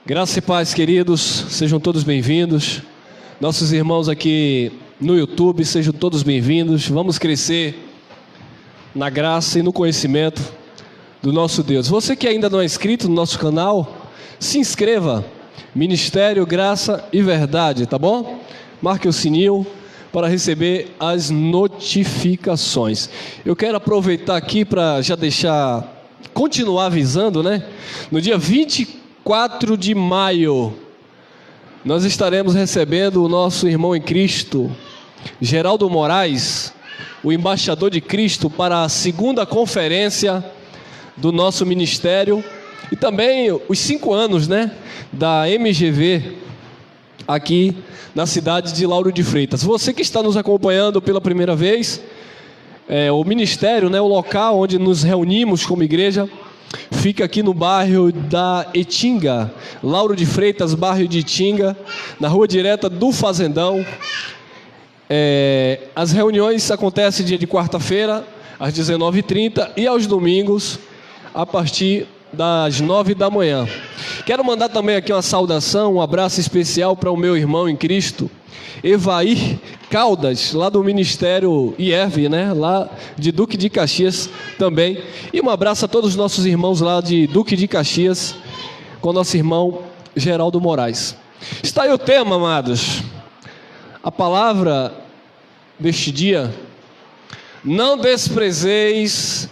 Graça e paz, queridos, sejam todos bem-vindos. Nossos irmãos aqui no YouTube, sejam todos bem-vindos. Vamos crescer na graça e no conhecimento do nosso Deus. Você que ainda não é inscrito no nosso canal, se inscreva. Ministério, Graça e Verdade, tá bom? Marque o sininho para receber as notificações. Eu quero aproveitar aqui para já continuar avisando, né? No dia 24 de maio, nós estaremos recebendo o nosso irmão em Cristo, Geraldo Moraes, o embaixador de Cristo, para a segunda conferência do nosso ministério e também os 5 anos, né, da MGV aqui na cidade de Lauro de Freitas. Você que está nos acompanhando pela primeira vez, o ministério, né, o local onde nos reunimos como igreja, fica aqui no bairro da Itinga, Lauro de Freitas, bairro de Itinga, na rua direta do Fazendão. As reuniões acontecem dia de quarta-feira, às 19h30, e aos domingos, a partir das 9 da manhã. Quero mandar também aqui uma saudação, um abraço especial para o meu irmão em Cristo, Evair Caldas, lá do Ministério IERV, né? Lá de Duque de Caxias também. E um abraço a todos os nossos irmãos lá de Duque de Caxias, com nosso irmão Geraldo Moraes. Está aí o tema, amados. A palavra deste dia: não desprezeis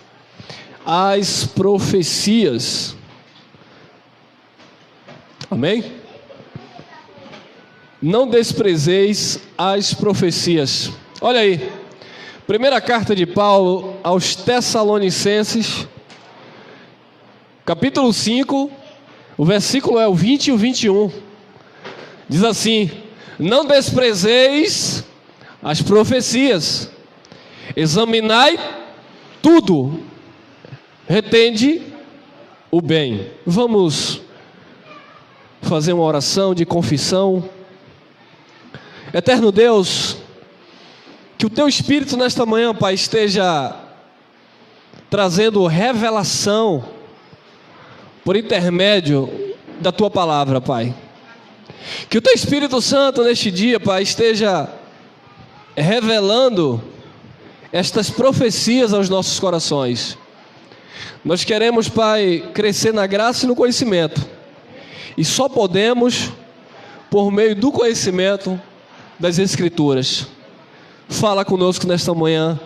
as profecias. Amém? Não desprezeis as profecias. Olha aí, primeira carta de Paulo aos Tessalonicenses, capítulo 5, o versículo é o 20 e o 21. Diz assim: não desprezeis as profecias, examinai tudo, retende o bem. Vamos fazer uma oração de confissão. Eterno Deus, que o Teu Espírito nesta manhã, Pai, esteja trazendo revelação por intermédio da Tua palavra, Pai. Que o Teu Espírito Santo neste dia, Pai, esteja revelando estas profecias aos nossos corações. Nós queremos, Pai, crescer na graça e no conhecimento, e só podemos por meio do conhecimento das Escrituras. Fala conosco nesta manhã,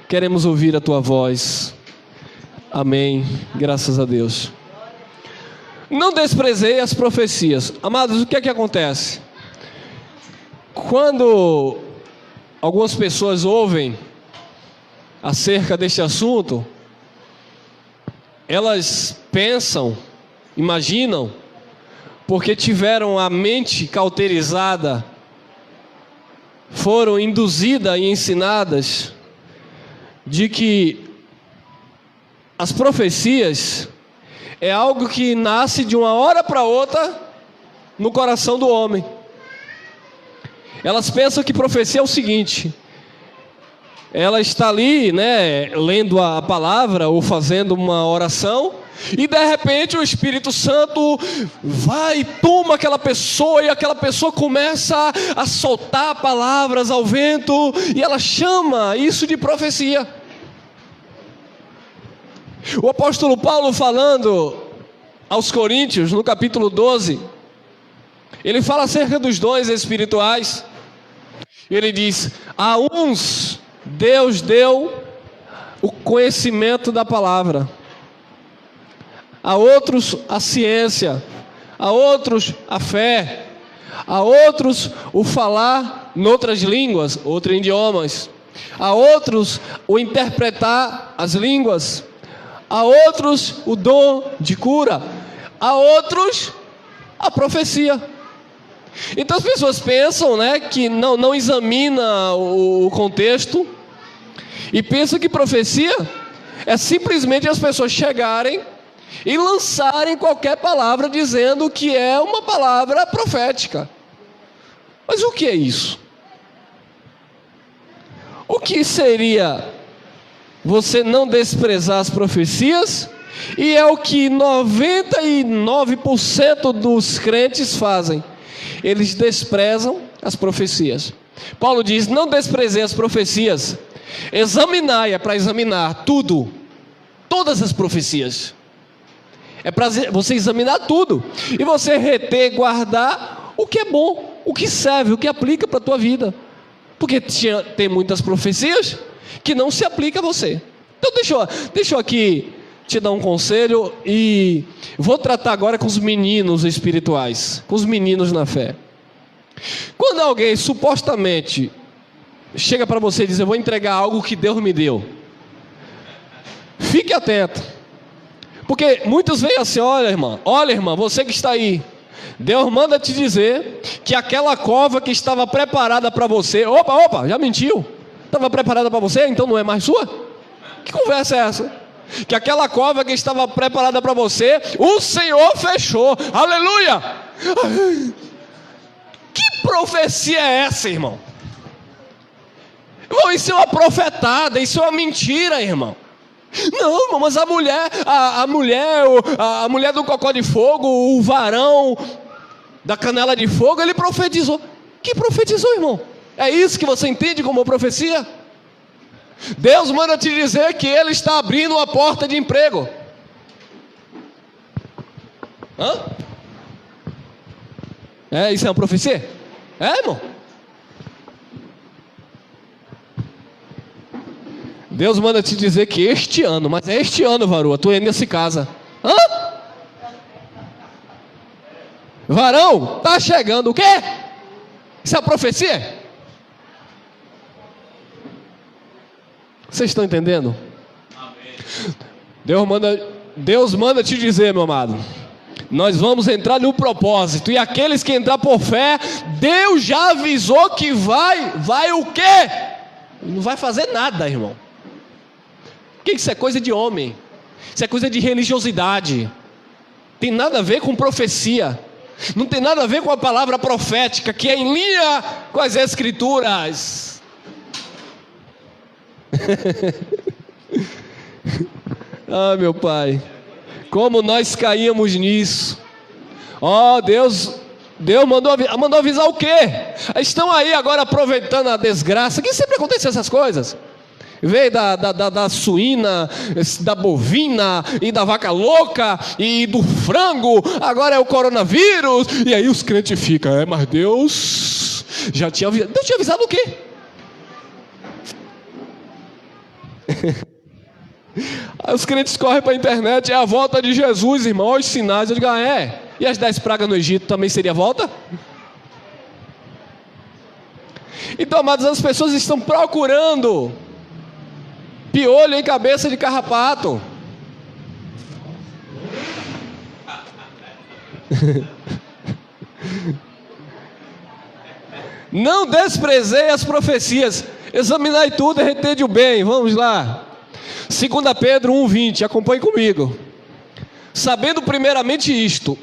queremos ouvir a Tua voz. Amém, graças a Deus. Não desprezei as profecias. Amados, o que é que acontece? Quando algumas pessoas ouvem acerca deste assunto, elas pensam, imaginam, porque tiveram a mente cauterizada, foram induzidas e ensinadas de que as profecias é algo que nasce de uma hora para outra no coração do homem. Elas pensam que profecia é o seguinte: ela está ali, né, lendo a palavra ou fazendo uma oração, e de repente o Espírito Santo vai e toma aquela pessoa, e aquela pessoa começa a soltar palavras ao vento, e ela chama isso de profecia. O apóstolo Paulo, falando aos Coríntios, no capítulo 12, ele fala acerca dos dons espirituais. Ele diz: a uns Deus deu o conhecimento da palavra, a outros a ciência, a outros a fé, a outros o falar noutras línguas, outros idiomas, a outros o interpretar as línguas, a outros o dom de cura, a outros a profecia. Então as pessoas pensam, né, que não examina o contexto, e pensam que profecia é simplesmente as pessoas chegarem e lançarem qualquer palavra dizendo que é uma palavra profética. Mas o que é isso? O que seria você não desprezar as profecias E é o que 99% dos crentes fazem. Eles desprezam as profecias. Paulo diz: não desprezei as profecias. Examinai, é para examinar tudo, todas as profecias. É para você examinar tudo. E você reter, guardar o que é bom, o que serve, o que aplica para a tua vida. Porque tem muitas profecias que não se aplicam a você. Então deixa eu aqui te dar um conselho. E vou tratar agora com os meninos espirituais, com os meninos na fé. Quando alguém supostamente chega para você e diz: eu vou entregar algo que Deus me deu, fique atento. Porque muitos veem assim: olha irmã, você que está aí, Deus manda te dizer que aquela cova que estava preparada para você, opa, já mentiu, estava preparada para você, então não é mais sua? Que conversa é essa? Que aquela cova que estava preparada para você, o Senhor fechou. Aleluia! Que profecia é essa, irmão? Irmão, isso é uma profetada, isso é uma mentira, irmão. Não, irmão, mas a mulher do cocó de fogo, o varão da canela de fogo, ele profetizou. Que profetizou, irmão? É isso que você entende como profecia? Deus manda te dizer que Ele está abrindo uma porta de emprego. Isso é uma profecia? Irmão? Deus manda te dizer que este ano, mas é este ano, varoa, tu ainda se casa. Varão, tá chegando o quê? Isso é uma profecia? Vocês estão entendendo? Amém. Deus manda te dizer, meu amado, nós vamos entrar no propósito. E aqueles que entrar por fé, Deus já avisou que vai o quê? Não vai fazer nada, irmão. Que isso é coisa de homem, isso é coisa de religiosidade. Tem nada a ver com profecia, não tem nada a ver com a palavra profética, que é em linha com as escrituras. Meu pai, como nós caímos nisso. Deus mandou avisar o quê? Estão aí agora aproveitando a desgraça, que sempre acontece essas coisas. Veio da suína, da bovina e da vaca louca e do frango, agora é o coronavírus. E aí os crentes ficam: mas Deus já tinha avisado. Deus tinha avisado o quê? Aí os crentes correm para a internet: é a volta de Jesus, irmão, olha os sinais. Eu digo: e as 10 pragas no Egito também seria a volta? Então, amados, as pessoas estão procurando piolho em cabeça de carrapato. Não desprezei as profecias, examinai tudo e retende o bem. Vamos lá, 2 Pedro 1,20, acompanhe comigo. Sabendo primeiramente isto,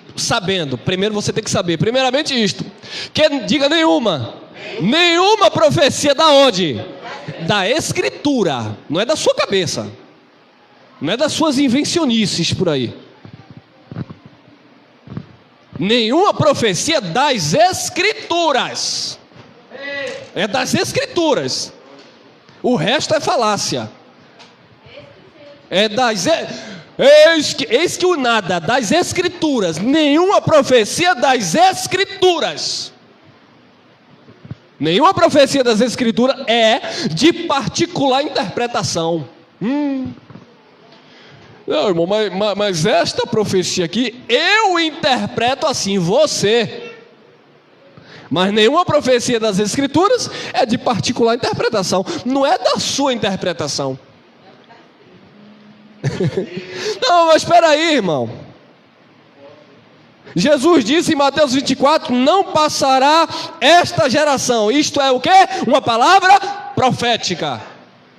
primeiro você tem que saber, primeiramente isto, que diga nenhuma profecia da onde? Da Escritura, não é da sua cabeça, não é das suas invencionices por aí. Nenhuma profecia das Escrituras, é das Escrituras, o resto é falácia. Eis que o nada das Escrituras, nenhuma profecia das Escrituras. Nenhuma profecia das Escrituras é de particular interpretação. Não, irmão, mas esta profecia aqui, eu interpreto assim, você. Mas nenhuma profecia das Escrituras é de particular interpretação, não é da sua interpretação. Não, mas espera aí, irmão. Jesus disse em Mateus 24: não passará esta geração. Isto é o quê? Uma palavra profética.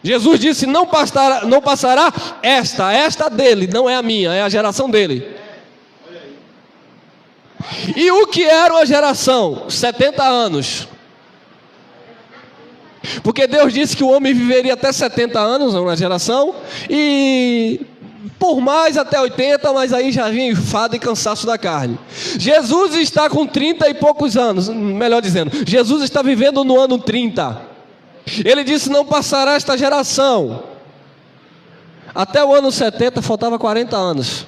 Jesus disse: não passará esta dele, não é a minha, é a geração dele. E o que era uma geração? 70 anos. Porque Deus disse que o homem viveria até 70 anos, uma geração, e por mais até 80, mas aí já vinha enfado e cansaço da carne. Jesus está com 30 e poucos anos, melhor dizendo, Jesus está vivendo no ano 30. Ele disse: não passará esta geração. Até o ano 70 faltava 40 anos.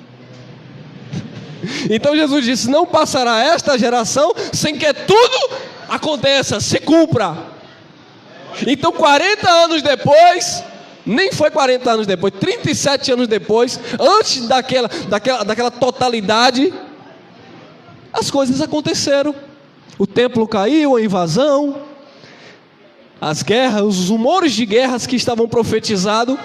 Então Jesus disse: não passará esta geração sem que tudo aconteça, se cumpra. Então 40 anos depois, nem foi 40 anos depois, 37 anos depois, antes daquela totalidade, as coisas aconteceram. O templo caiu, a invasão, as guerras, os rumores de guerras que estavam profetizados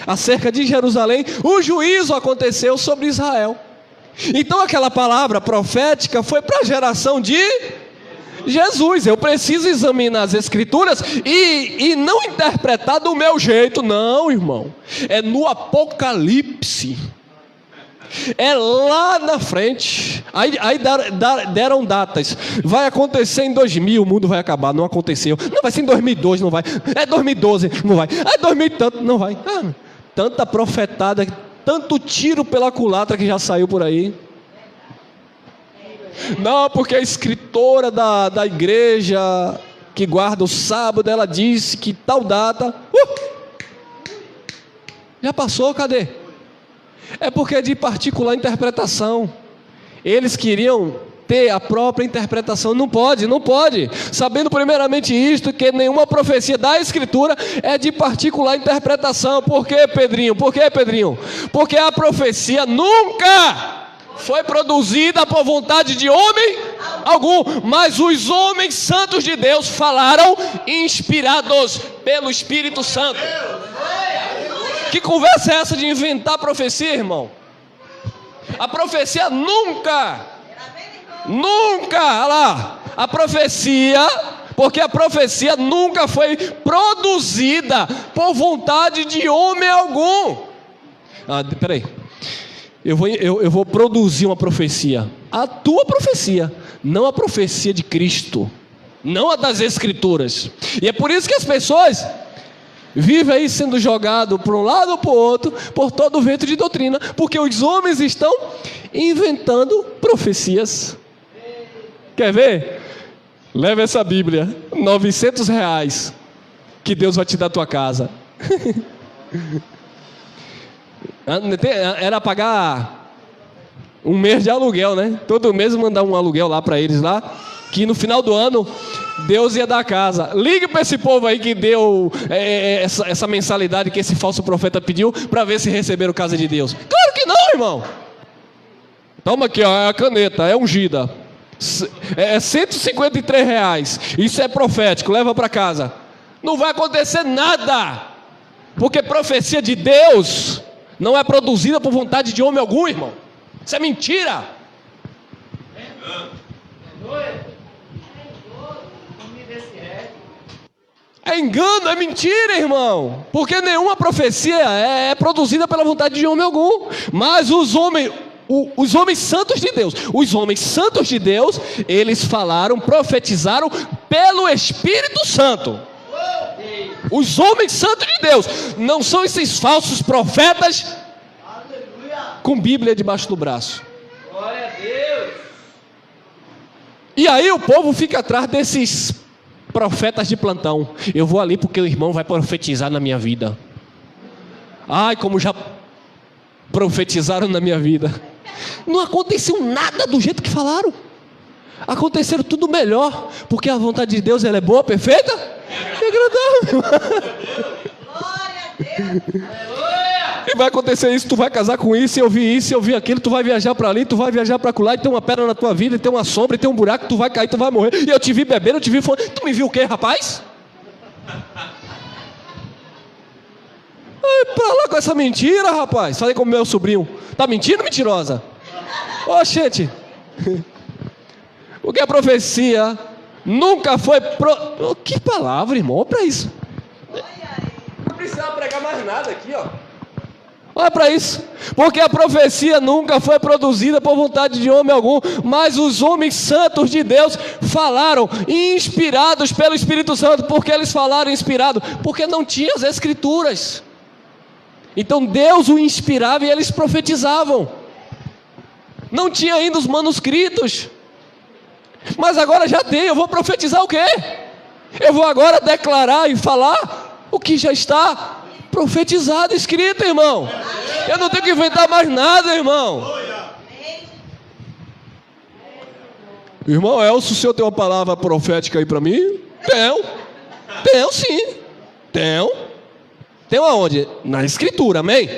acerca de Jerusalém, o juízo aconteceu sobre Israel. Então aquela palavra profética foi para a geração de Jesus. Eu preciso examinar as escrituras e não interpretar do meu jeito, não, irmão. É no Apocalipse, é lá na frente. Aí deram datas. Vai acontecer em 2000, o mundo vai acabar. Não aconteceu. Não, vai ser em 2002, não vai. É 2012, não vai. É 2000 e tanto, não vai. Tanta profetada, tanto tiro pela culatra que já saiu por aí. Não, porque a escritora da igreja que guarda o sábado, ela disse que tal data já passou, cadê? É porque é de particular interpretação. Eles queriam ter a própria interpretação. Não pode. Sabendo primeiramente isto, que nenhuma profecia da escritura é de particular interpretação. Por quê, Pedrinho? Porque a profecia nunca foi produzida por vontade de homem algum, mas os homens santos de Deus falaram inspirados pelo Espírito Santo. Que conversa é essa de inventar profecia, irmão? A profecia nunca, olha lá, a profecia, porque a profecia nunca foi produzida por vontade de homem algum. Peraí, eu vou produzir uma profecia, a tua profecia, não a profecia de Cristo, não a das Escrituras. E é por isso que as pessoas vivem aí sendo jogado para um lado ou para o outro, por todo o vento de doutrina, porque os homens estão inventando profecias. Quer ver? Leva essa Bíblia, R$900, que Deus vai te dar a tua casa. Era pagar um mês de aluguel, né? Todo mês mandar um aluguel lá para eles lá, que no final do ano Deus ia dar a casa. Ligue para esse povo aí que deu essa mensalidade que esse falso profeta pediu, para ver se receberam casa de Deus. Claro que não, irmão. Toma aqui, ó, a caneta, é ungida, é R$153. Isso é profético, leva para casa. Não vai acontecer nada, porque profecia de Deus não é produzida por vontade de homem algum, irmão. Isso é mentira. É engano, é mentira, irmão. Porque nenhuma profecia é produzida pela vontade de homem algum. Mas os homens santos de Deus, eles falaram, profetizaram pelo Espírito Santo. Os homens santos de Deus não são esses falsos profetas com Bíblia debaixo do braço. Glória a Deus. E aí o povo fica atrás desses profetas de plantão. Eu vou ali porque o irmão vai profetizar na minha vida. Ai, como já profetizaram na minha vida. Não aconteceu nada do jeito que falaram. Aconteceram tudo melhor, porque a vontade de Deus, ela é boa, perfeita e agradável. Glória a Deus. E vai acontecer isso, tu vai casar com isso, e ouvir aquilo, tu vai viajar para ali, tu vai viajar para lá, e tem uma pedra na tua vida, e tem uma sombra, e tem um buraco, tu vai cair, tu vai morrer. E eu te vi bebendo, eu te vi falando. Tu me viu o quê, rapaz? Ai, pra lá com essa mentira, rapaz. Falei com o meu sobrinho. Tá mentindo, mentirosa? Ô, gente. Porque a profecia nunca foi Que palavra, irmão? Olha para isso. Não precisa pregar mais nada aqui, ó. Olha para isso. Porque a profecia nunca foi produzida por vontade de homem algum, mas os homens santos de Deus falaram, inspirados pelo Espírito Santo. Porque eles falaram inspirados? Porque não tinha as Escrituras. Então Deus o inspirava e eles profetizavam. Não tinha ainda os manuscritos, mas agora já tem. Eu vou profetizar o quê? Eu vou agora declarar e falar o que já está profetizado, escrito, irmão. Eu não tenho que inventar mais nada, irmão. Irmão Elcio, o senhor tem uma palavra profética aí para mim? Tenho sim. Tenho aonde? Na escritura, amém?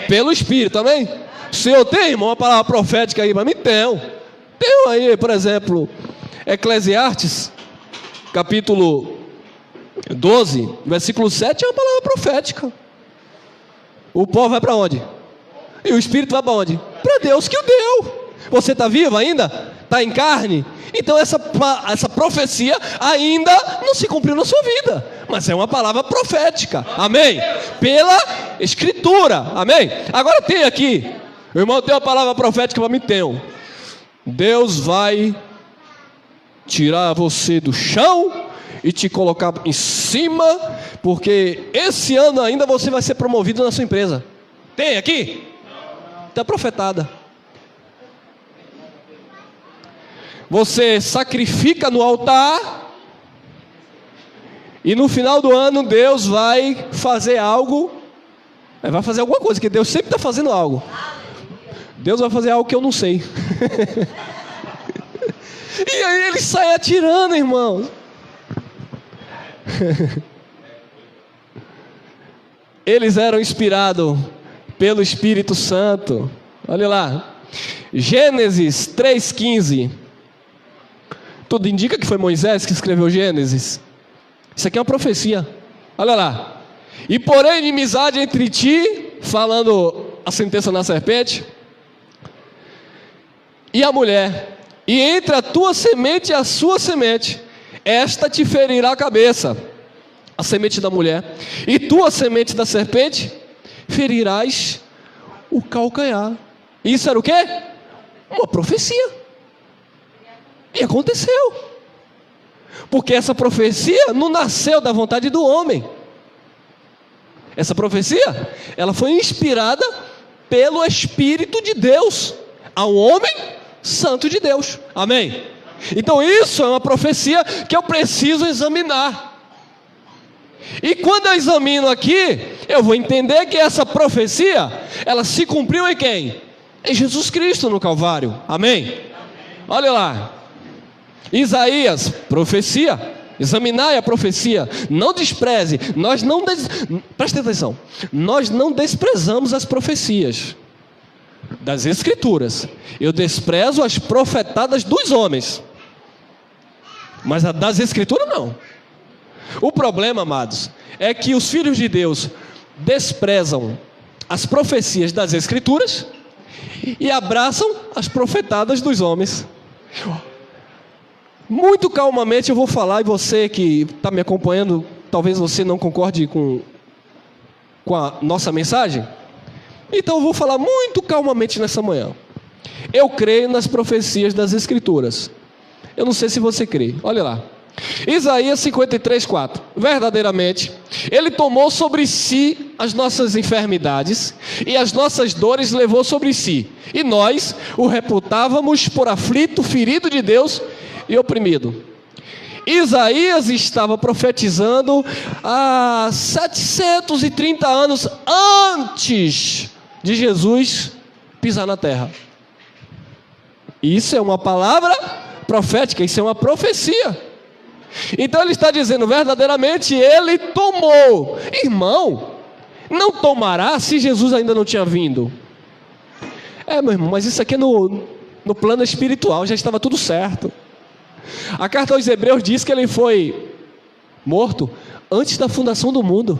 Pelo Espírito, amém? O senhor tem, irmão, uma palavra profética aí para mim? Tenho aí, por exemplo, Eclesiastes, capítulo 12, versículo 7, é uma palavra profética. O pó vai para onde? E o Espírito vai para onde? Para Deus que o deu. Você está vivo ainda? Está em carne? Então essa profecia ainda não se cumpriu na sua vida, mas é uma palavra profética, amém? Pela Escritura, amém? Agora tem aqui, o irmão tem uma palavra profética para mim? Tenho. Deus vai tirar você do chão e te colocar em cima, porque esse ano ainda você vai ser promovido na sua empresa. Tem aqui? Está profetada. Você sacrifica no altar e no final do ano Deus vai fazer algo. Vai fazer alguma coisa, que Deus sempre está fazendo algo. Deus vai fazer algo que eu não sei. E aí ele sai atirando, irmãos. Eles eram inspirados pelo Espírito Santo. Olha lá, Gênesis 3,15. Tudo indica que foi Moisés que escreveu Gênesis. Isso aqui é uma profecia. Olha lá. E porém inimizade entre ti, falando a sentença na serpente, e a mulher, e entre a tua semente e a sua semente, esta te ferirá a cabeça, a semente da mulher, e tua semente da serpente ferirás o calcanhar. Isso era o quê? Uma profecia. E aconteceu, porque essa profecia não nasceu da vontade do homem. Essa profecia, ela foi inspirada pelo Espírito de Deus, ao homem santo de Deus, amém? Então isso é uma profecia que eu preciso examinar. E quando eu examino aqui, eu vou entender que essa profecia, ela se cumpriu em quem? Em Jesus Cristo no Calvário, amém? Olha lá, Isaías, profecia. Examinai a profecia, não despreze. Preste atenção, nós não desprezamos as profecias das Escrituras. Eu desprezo as profetadas dos homens, mas a das Escrituras não. O problema, amados, é que os filhos de Deus desprezam as profecias das Escrituras e abraçam as profetadas dos homens. Muito calmamente eu vou falar, e você que está me acompanhando, talvez você não concorde com a nossa mensagem, então eu vou falar muito calmamente nessa manhã. Eu creio nas profecias das Escrituras. Eu não sei se você crê, olha lá, Isaías 53:4. Verdadeiramente, Ele tomou sobre si as nossas enfermidades e as nossas dores levou sobre si, e nós o reputávamos por aflito, ferido de Deus e oprimido. Isaías estava profetizando há 730 anos antes de Jesus pisar na terra. Isso é uma palavra profética, isso é uma profecia. Então ele está dizendo, verdadeiramente ele tomou. Irmão, não tomará se Jesus ainda não tinha vindo? Meu irmão, mas isso aqui é no plano espiritual, já estava tudo certo. A carta aos Hebreus diz que ele foi morto antes da fundação do mundo.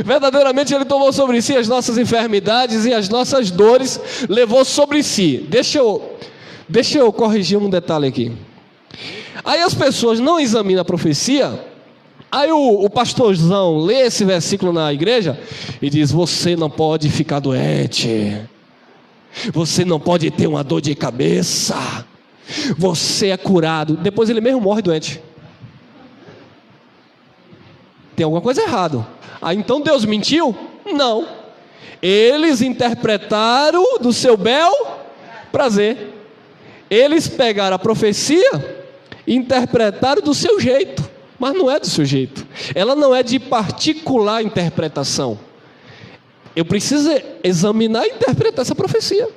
Verdadeiramente ele tomou sobre si as nossas enfermidades e as nossas dores levou sobre si. Deixa eu corrigir um detalhe aqui. Aí as pessoas não examinam a profecia. Aí o pastorzão lê esse versículo na igreja e diz: você não pode ficar doente, você não pode ter uma dor de cabeça, você é curado. Depois ele mesmo morre doente. Tem alguma coisa errada. Ah, então Deus mentiu? Não. Eles interpretaram do seu bel prazer. Eles pegaram a profecia e interpretaram do seu jeito. Mas não é do seu jeito. Ela não é de particular interpretação. Eu preciso examinar e interpretar essa profecia.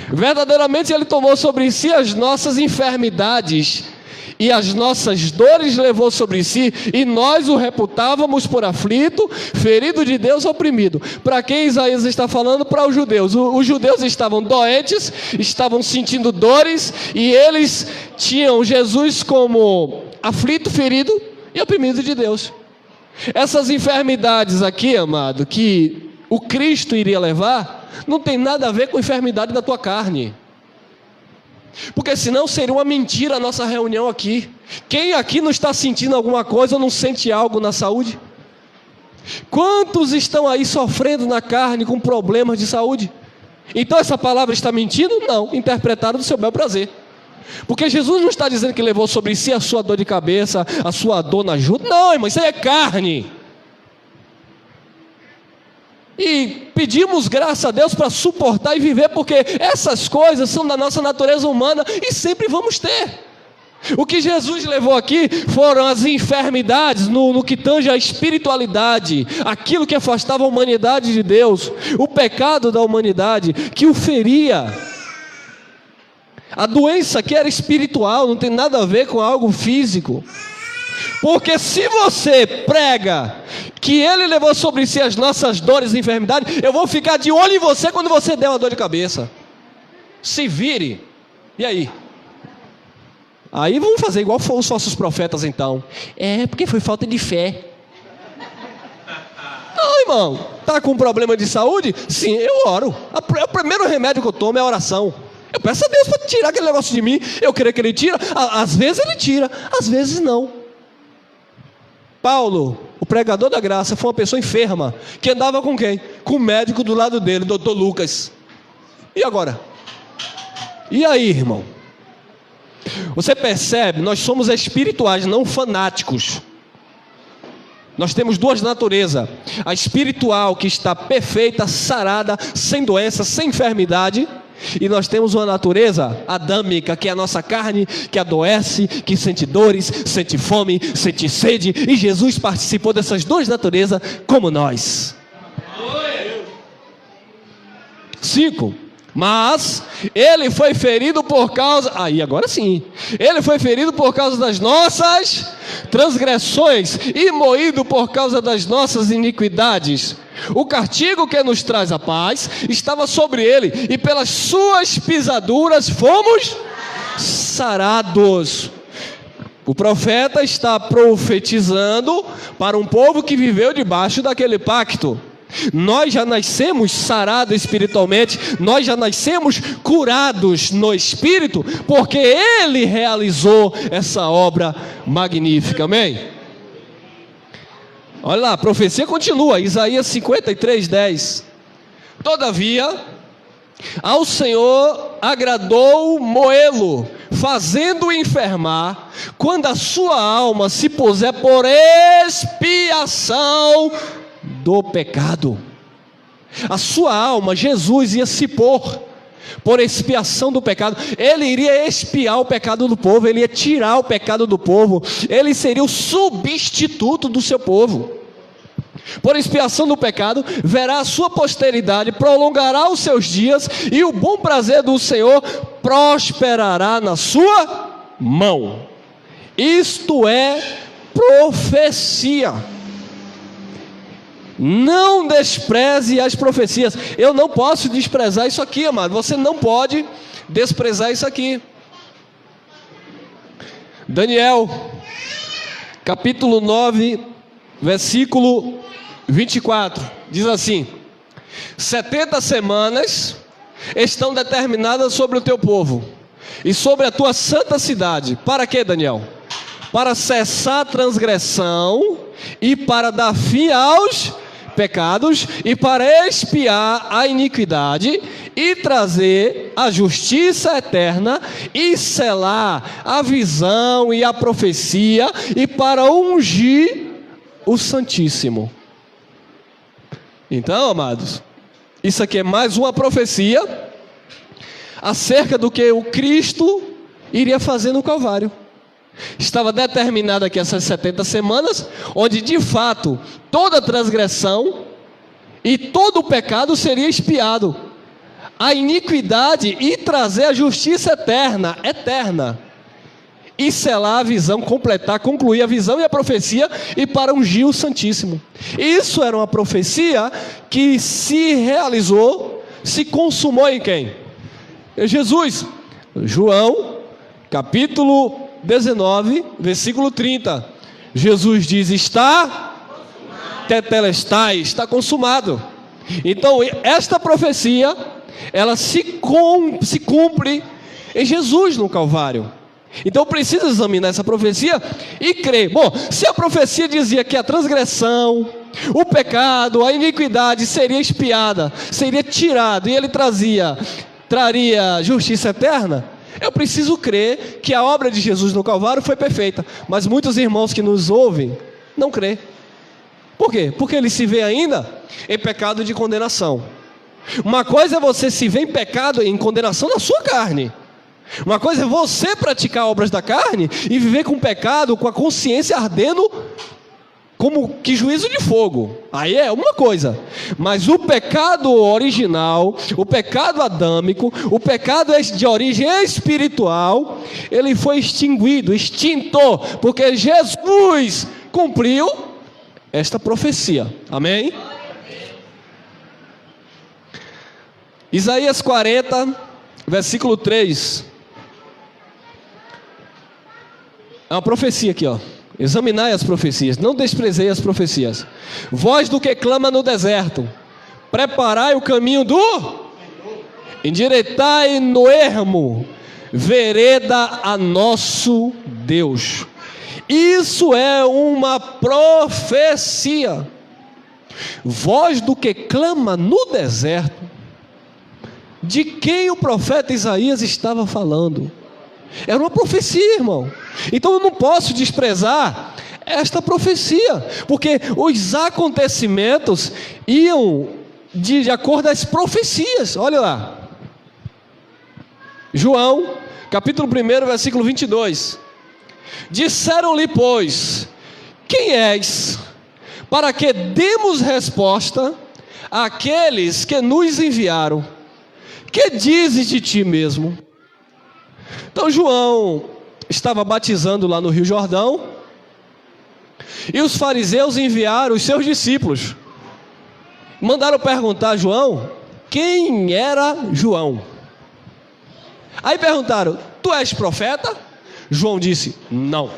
Verdadeiramente ele tomou sobre si as nossas enfermidades e as nossas dores levou sobre si, e nós o reputávamos por aflito, ferido de Deus, oprimido. Para quem Isaías está falando? Para os judeus. Os judeus estavam doentes, estavam sentindo dores, e eles tinham Jesus como aflito, ferido e oprimido de Deus. Essas enfermidades aqui, amado, que o Cristo iria levar, não tem nada a ver com a enfermidade da tua carne. Porque senão seria uma mentira a nossa reunião aqui. Quem aqui não está sentindo alguma coisa ou não sente algo na saúde? Quantos estão aí sofrendo na carne com problemas de saúde? Então essa palavra está mentindo? Não, interpretaram do seu bel prazer. Porque Jesus não está dizendo que levou sobre si a sua dor de cabeça, a sua dor na junta. Não, irmão, isso aí é carne. E pedimos graça a Deus para suportar e viver, porque essas coisas são da nossa natureza humana e sempre vamos ter. O que Jesus levou aqui foram as enfermidades no que tange a espiritualidade, aquilo que afastava a humanidade de Deus, o pecado da humanidade que o feria. A doença que era espiritual, não tem nada a ver com algo físico. Porque se você prega que Ele levou sobre si as nossas dores e enfermidades, eu vou ficar de olho em você quando você der uma dor de cabeça. Se vire. E aí? Aí vamos fazer igual os falsos profetas então. É, porque foi falta de fé. Não, irmão. Está com problema de saúde? Sim, eu oro. O primeiro remédio que eu tomo é a oração. Eu peço a Deus para tirar aquele negócio de mim. Eu creio que Ele tira. Às vezes Ele tira, às vezes não. Paulo, o pregador da graça, foi uma pessoa enferma, que andava com quem? Com o médico do lado dele, doutor Lucas. E agora? E aí, irmão? Você percebe, nós somos espirituais, não fanáticos. Nós temos duas naturezas. A espiritual, que está perfeita, sarada, sem doença, sem enfermidade. E nós temos uma natureza adâmica, que é a nossa carne, que adoece, que sente dores, sente fome, sente sede. E Jesus participou dessas duas naturezas como nós. 5. Mas Ele foi ferido por causa... Aí, agora sim. Ele foi ferido por causa das nossas transgressões e moído por causa das nossas iniquidades. O castigo que nos traz a paz estava sobre Ele, e pelas suas pisaduras fomos sarados. O profeta está profetizando para um povo que viveu debaixo daquele pacto. Nós já nascemos sarados espiritualmente, nós já nascemos curados no espírito, porque Ele realizou essa obra magnífica, amém? Olha lá, a profecia continua, Isaías 53:10. Todavia, ao Senhor agradou moê-lo, fazendo-o enfermar, quando a sua alma se puser por expiação do pecado. A sua alma, Jesus ia se pôr por expiação do pecado. Ele iria expiar o pecado do povo, ele ia tirar o pecado do povo, ele seria o substituto do seu povo. Por expiação do pecado, verá a sua posteridade, prolongará os seus dias, e o bom prazer do Senhor prosperará na sua mão. Isto é profecia. Não despreze as profecias. Eu não posso desprezar isso aqui, amado. Você não pode desprezar isso aqui. Daniel, capítulo 9, versículo 24, diz assim: 70 semanas estão determinadas sobre o teu povo e sobre a tua santa cidade. Para quê, Daniel? Para cessar a transgressão e para dar fim aos pecados e para expiar a iniquidade e trazer a justiça eterna e selar a visão e a profecia e para ungir o Santíssimo. Então, amados, isso aqui é mais uma profecia acerca do que o Cristo iria fazer no Calvário. Estava determinado aqui essas 70 semanas, onde de fato toda transgressão e todo o pecado seria expiado, a iniquidade, e trazer a justiça eterna, e selar a visão, completar, concluir a visão e a profecia, e para ungir o Santíssimo. Isso era uma profecia que se realizou, se consumou em quem? Em Jesus. João, capítulo 19, versículo 30. Jesus diz: está tetelestai, está consumado. Então esta profecia, ela se cumpre em Jesus no Calvário. Então precisa examinar essa profecia e crer. Bom, se a profecia dizia que a transgressão, o pecado, a iniquidade seria expiada, seria tirado, e ele traria justiça eterna, eu preciso crer que a obra de Jesus no Calvário foi perfeita. Mas muitos irmãos que nos ouvem não crê. Por quê? Porque ele se vê ainda em pecado de condenação. Uma coisa é você se ver em pecado, em condenação da sua carne. Uma coisa é você praticar obras da carne e viver com pecado, com a consciência ardendo como que juízo de fogo. Aí é uma coisa. Mas o pecado original, o pecado adâmico, o pecado de origem espiritual, ele foi extinguido, extinto, porque Jesus cumpriu esta profecia. Amém? Isaías 40, versículo 3. É uma profecia aqui, ó. Examinai as profecias, não desprezei as profecias. Voz do que clama no deserto: preparai o caminho do... endireitai no ermo, vereda a nosso Deus. Isso é uma profecia. Voz do que clama no deserto. De quem o profeta Isaías estava falando? Era uma profecia, irmão. Então eu não posso desprezar esta profecia, porque os acontecimentos iam de acordo com as profecias. Olha lá, João, capítulo 1, versículo 22. Disseram-lhe, pois: quem és, para que demos resposta àqueles que nos enviaram? Que dizes de ti mesmo? Então João estava batizando lá no Rio Jordão, e os fariseus enviaram os seus discípulos, mandaram perguntar a João quem era João. Aí perguntaram: tu és profeta? João disse: não.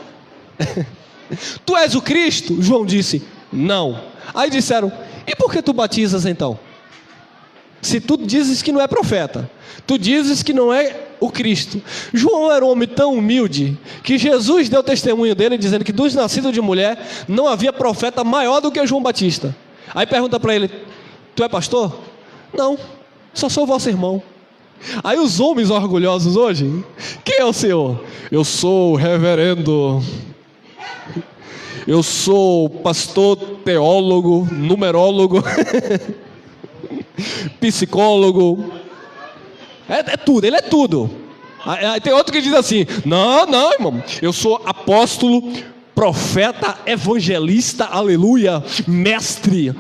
Tu és o Cristo? João disse: não. Aí disseram: e por que tu batizas então? Se tu dizes que não é profeta, tu dizes que não é o Cristo. João era um homem tão humilde que Jesus deu testemunho dele, dizendo que dos nascidos de mulher não havia profeta maior do que João Batista. Aí pergunta para ele: tu é pastor? Não, só sou vosso irmão. Aí os homens orgulhosos hoje: quem é o Senhor? Eu sou o reverendo, eu sou pastor, teólogo, numerólogo, psicólogo, é tudo, ele é tudo. Aí tem outro que diz assim: não, irmão, eu sou apóstolo, profeta, evangelista, aleluia, mestre,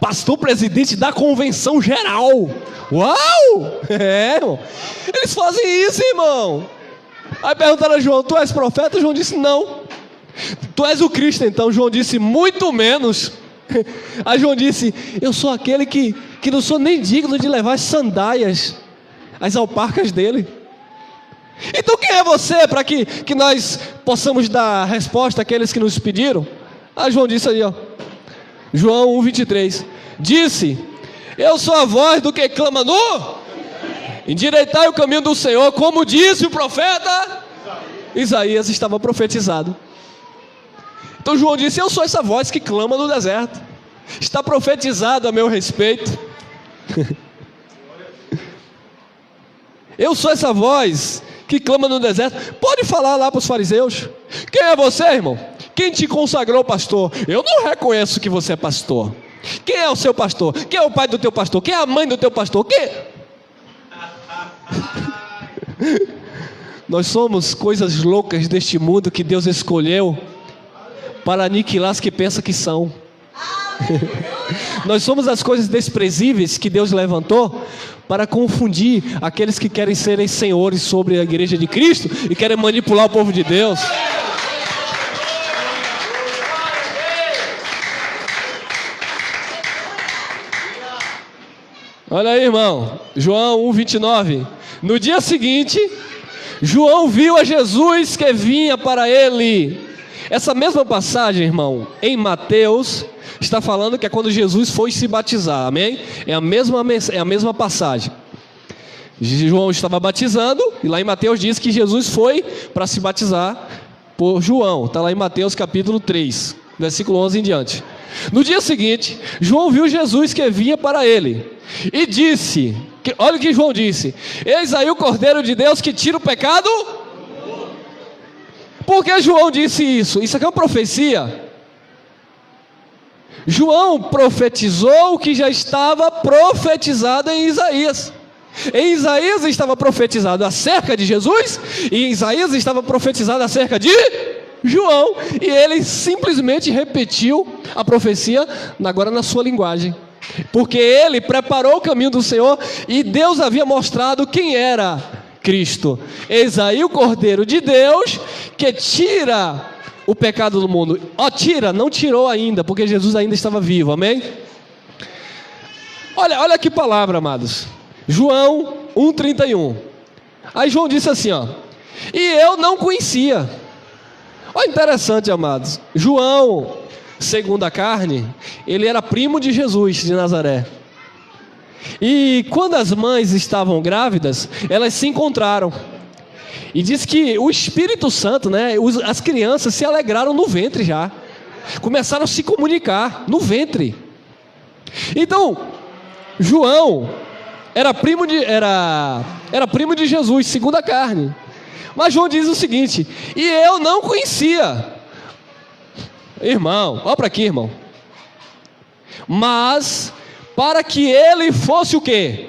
pastor presidente da convenção geral. Uau! Irmão, eles fazem isso, irmão. Aí perguntaram a João: tu és profeta? João disse: não. Tu és o Cristo então? João disse: muito menos. Aí João disse: eu sou aquele que não sou nem digno de levar as sandálias, as alparcas dele. Então quem é você para que nós possamos dar resposta àqueles que nos pediram? Aí João disse aí, ó, João 1,23: disse: eu sou a voz do que clama no... endireitai o caminho do Senhor, como disse o profeta Isaías. Estava profetizado. Então João disse: eu sou essa voz que clama no deserto. Está profetizado a meu respeito. Eu sou essa voz que clama no deserto. Pode falar lá para os fariseus: quem é você, irmão? Quem te consagrou pastor? Eu não reconheço que você é pastor. Quem é o seu pastor? Quem é o pai do teu pastor? Quem é a mãe do teu pastor? Quem? Nós somos coisas loucas deste mundo que Deus escolheu para aniquilar as que pensam que são. Nós somos as coisas desprezíveis que Deus levantou para confundir aqueles que querem serem senhores sobre a igreja de Cristo e querem manipular o povo de Deus. Olha aí, irmão, João 1:29. No dia seguinte, João viu a Jesus que vinha para ele. Essa mesma passagem, irmão, em Mateus, está falando que é quando Jesus foi se batizar, amém? É a mesma passagem. João estava batizando, e lá em Mateus diz que Jesus foi para se batizar por João. Está lá em Mateus capítulo 3, versículo 11 em diante. No dia seguinte, João viu Jesus que vinha para ele, e disse, olha o que João disse: eis aí o Cordeiro de Deus que tira o pecado. Por que João disse isso? Isso aqui é uma profecia. João profetizou o que já estava profetizado em Isaías. Em Isaías estava profetizado acerca de Jesus, e em Isaías estava profetizado acerca de João, e ele simplesmente repetiu a profecia agora na sua linguagem, porque ele preparou o caminho do Senhor, e Deus havia mostrado quem era Cristo. Eis aí o Cordeiro de Deus que tira o pecado do mundo. Tira, não tirou ainda, porque Jesus ainda estava vivo, amém? Olha que palavra, amados. João 1:31. Aí João disse assim, e eu não conhecia. Olha, interessante, amados. João, segundo a carne, ele era primo de Jesus de Nazaré. E quando as mães estavam grávidas, elas se encontraram. E diz que o Espírito Santo, as crianças se alegraram no ventre já. Começaram a se comunicar no ventre. Então, João era primo de Jesus, segundo a carne. Mas João diz o seguinte: e eu não conhecia. Irmão, olha para aqui, irmão. Mas para que ele fosse o quê?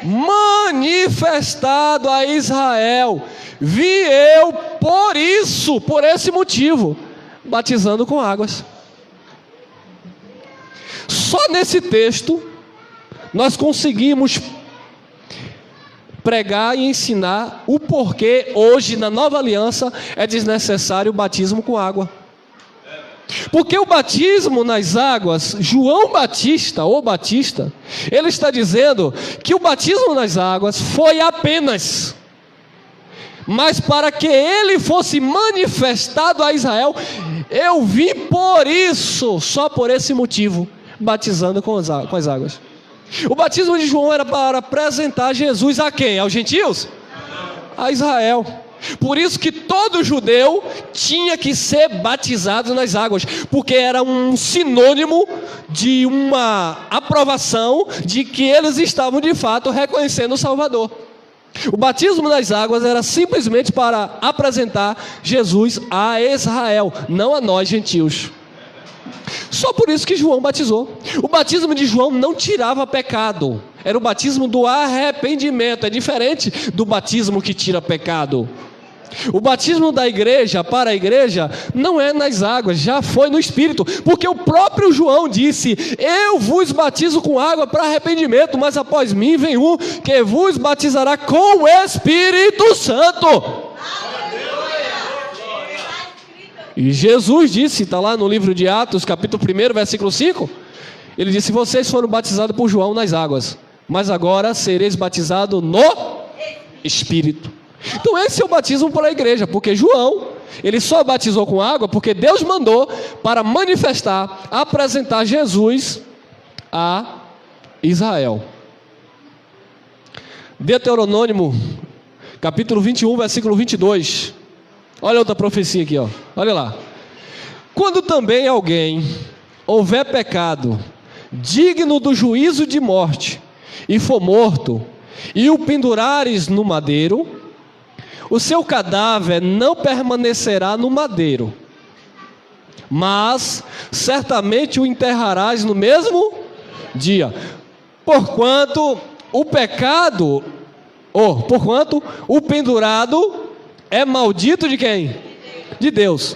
Manifestado a Israel, vi eu por esse motivo, batizando com águas. Só nesse texto nós conseguimos pregar e ensinar o porquê hoje na nova aliança é desnecessário o batismo com água. Porque o batismo nas águas, João Batista, ele está dizendo que o batismo nas águas foi apenas, mas para que ele fosse manifestado a Israel, eu vim por isso, só por esse motivo, batizando com as águas. O batismo de João era para apresentar Jesus a quem? Aos gentios? A Israel. Por isso que todo judeu tinha que ser batizado nas águas, porque era um sinônimo de uma aprovação de que eles estavam de fato reconhecendo o Salvador. O batismo nas águas era simplesmente para apresentar Jesus a Israel, não a nós gentios. Só por isso que João batizou. O batismo de João não tirava pecado, era o batismo do arrependimento. É diferente do batismo que tira pecado. O batismo da igreja para a igreja não é nas águas, já foi no Espírito, porque o próprio João disse: eu vos batizo com água para arrependimento, mas após mim vem um que vos batizará com o Espírito Santo. E Jesus disse, está lá no livro de Atos, capítulo 1, versículo 5, ele disse: vocês foram batizados por João nas águas, mas agora sereis batizados no Espírito. Então esse é o batismo para a igreja, porque João, ele só batizou com água porque Deus mandou para manifestar, apresentar Jesus a Israel. Deuteronômio, capítulo 21, versículo 22. Olha outra profecia aqui, olha lá. Quando também alguém houver pecado digno do juízo de morte, e for morto, e o pendurares no madeiro, o seu cadáver não permanecerá no madeiro. mas certamente o enterrarás no mesmo dia. Porquanto o pendurado é maldito de quem? De Deus.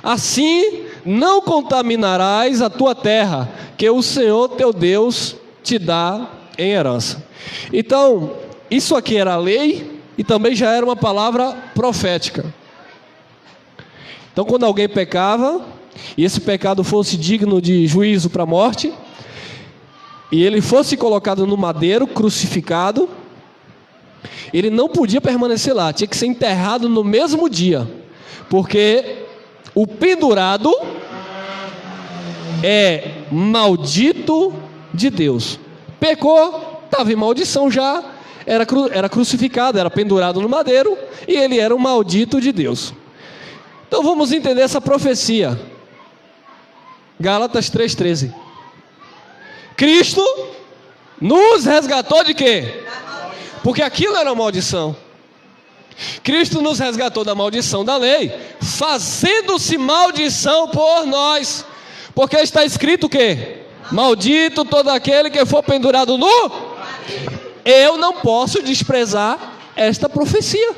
Assim não contaminarás a tua terra, que o Senhor teu Deus te dá em herança. Então, isso aqui era a lei e também já era uma palavra profética. Então, quando alguém pecava, e esse pecado fosse digno de juízo para a morte, e ele fosse colocado no madeiro, crucificado, ele não podia permanecer lá, tinha que ser enterrado no mesmo dia, porque o pendurado é maldito de Deus. Pecou, estava em maldição já, era crucificado, era pendurado no madeiro, e ele era um maldito de Deus. Então vamos entender essa profecia. Gálatas 3,13. Cristo nos resgatou de quê? Porque aquilo era uma maldição. Cristo nos resgatou da maldição da lei, fazendo-se maldição por nós. Porque está escrito o quê? Maldito todo aquele que for pendurado no... Eu não posso desprezar esta profecia.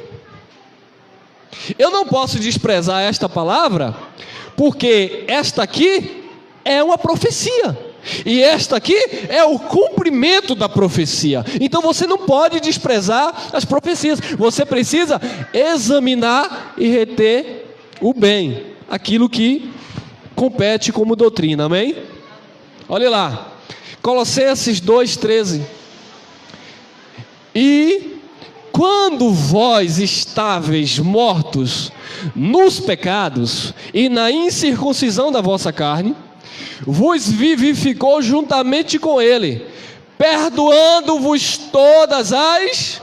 Eu não posso desprezar esta palavra, porque esta aqui é uma profecia. E esta aqui é o cumprimento da profecia. Então você não pode desprezar as profecias. Você precisa examinar e reter o bem, aquilo que compete como doutrina, amém? Olha lá, Colossenses 2,13. E quando vós estáveis mortos nos pecados e na incircuncisão da vossa carne, vos vivificou juntamente com ele, perdoando-vos todas as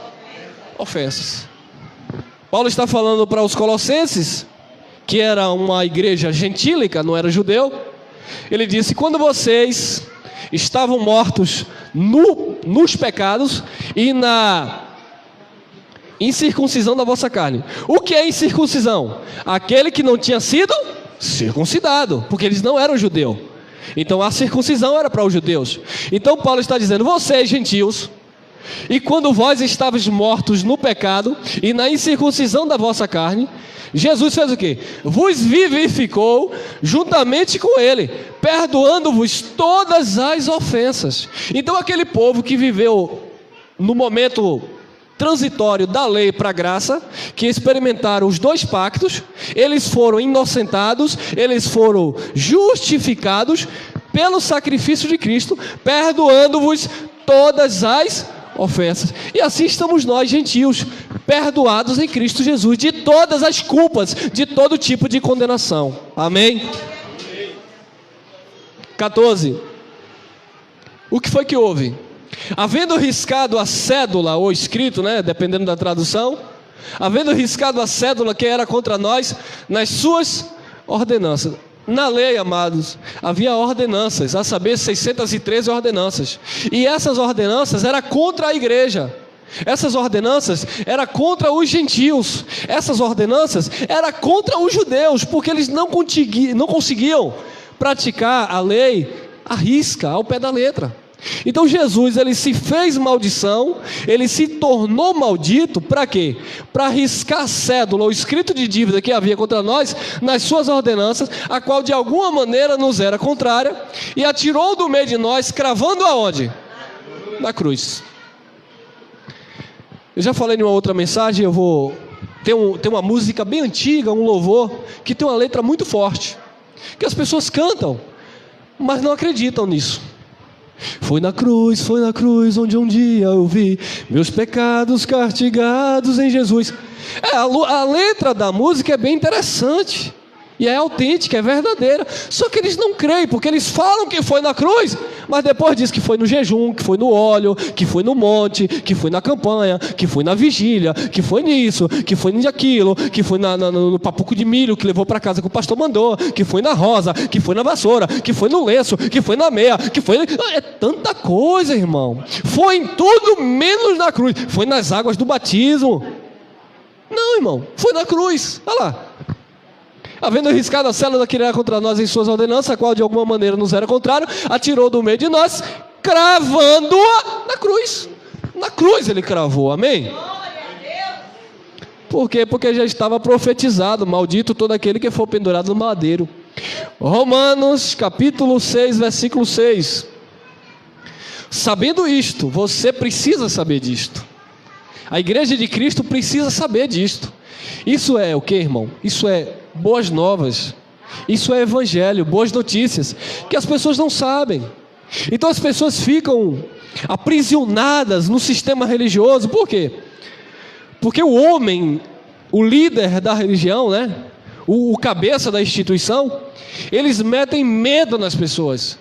ofensas. Paulo está falando para os colossenses, que era uma igreja gentílica, não era judeu. Ele disse: quando vocês estavam mortos nos pecados e na incircuncisão da vossa carne. O que é incircuncisão? Aquele que não tinha sido circuncidado, porque eles não eram judeus. Então a circuncisão era para os judeus. Então Paulo está dizendo: vocês gentios, e quando vós estavais mortos no pecado e na incircuncisão da vossa carne, Jesus fez o quê? Vos vivificou juntamente com ele, perdoando-vos todas as ofensas. Então aquele povo que viveu no momento transitório da lei para a graça, que experimentaram os dois pactos, eles foram inocentados, eles foram justificados pelo sacrifício de Cristo, perdoando-vos todas as ofensas. E assim estamos nós, gentios, perdoados em Cristo Jesus de todas as culpas, de todo tipo de condenação. Amém? 14. O que foi que houve? Havendo riscado a cédula, ou escrito, dependendo da tradução, havendo riscado a cédula que era contra nós, nas suas ordenanças. Na lei, amados, havia ordenanças, a saber, 613 ordenanças. E essas ordenanças eram contra a igreja. Essas ordenanças eram contra os gentios. Essas ordenanças eram contra os judeus, porque eles não conseguiam praticar a lei à risca, ao pé da letra. Então Jesus, ele se fez maldição, ele se tornou maldito, para quê? Para riscar a cédula, o escrito de dívida que havia contra nós, nas suas ordenanças, a qual de alguma maneira nos era contrária, e atirou do meio de nós, cravando aonde? Na cruz. Eu já falei em uma outra mensagem, eu vou... Tem uma música bem antiga, um louvor, que tem uma letra muito forte, que as pessoas cantam, mas não acreditam nisso. Foi na cruz onde um dia eu vi meus pecados castigados em Jesus. A letra da música é bem interessante, e é autêntica, é verdadeira. Só que eles não creem, porque eles falam que foi na cruz, mas depois diz que foi no jejum, que foi no óleo, que foi no monte, que foi na campanha, que foi na vigília, que foi nisso, que foi naquilo, que foi no papuco de milho que levou para casa que o pastor mandou, que foi na rosa, que foi na vassoura, que foi no lenço, que foi na meia, que foi... É tanta coisa, irmão. Foi em tudo menos na cruz. Foi nas águas do batismo. Não, irmão, foi na cruz. Olha lá. Havendo riscado a célula que irá contra nós em suas ordenanças, a qual de alguma maneira nos era contrário, atirou do meio de nós, cravando-a na cruz. Na cruz ele cravou, amém? Por quê? Porque já estava profetizado: maldito todo aquele que for pendurado no madeiro. Romanos capítulo 6, versículo 6. Sabendo isto, você precisa saber disto. A igreja de Cristo precisa saber disto. Isso é o que, irmão? Isso é boas novas. Isso é evangelho, boas notícias, que as pessoas não sabem. Então as pessoas ficam aprisionadas no sistema religioso. Por quê? Porque o homem, o líder da religião, né? O cabeça da instituição, eles metem medo nas pessoas.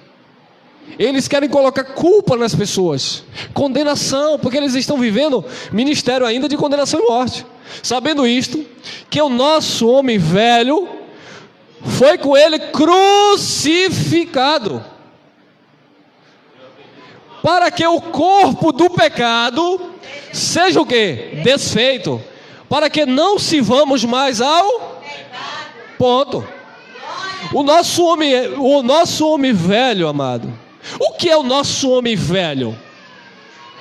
Eles querem colocar culpa nas pessoas, condenação, porque eles estão vivendo ministério ainda de condenação e morte. Sabendo isto, que o nosso homem velho foi com ele crucificado, para que o corpo do pecado seja o quê? Desfeito, para que não sirvamos mais ao ponto. O nosso homem velho, amado. O que é o nosso homem velho?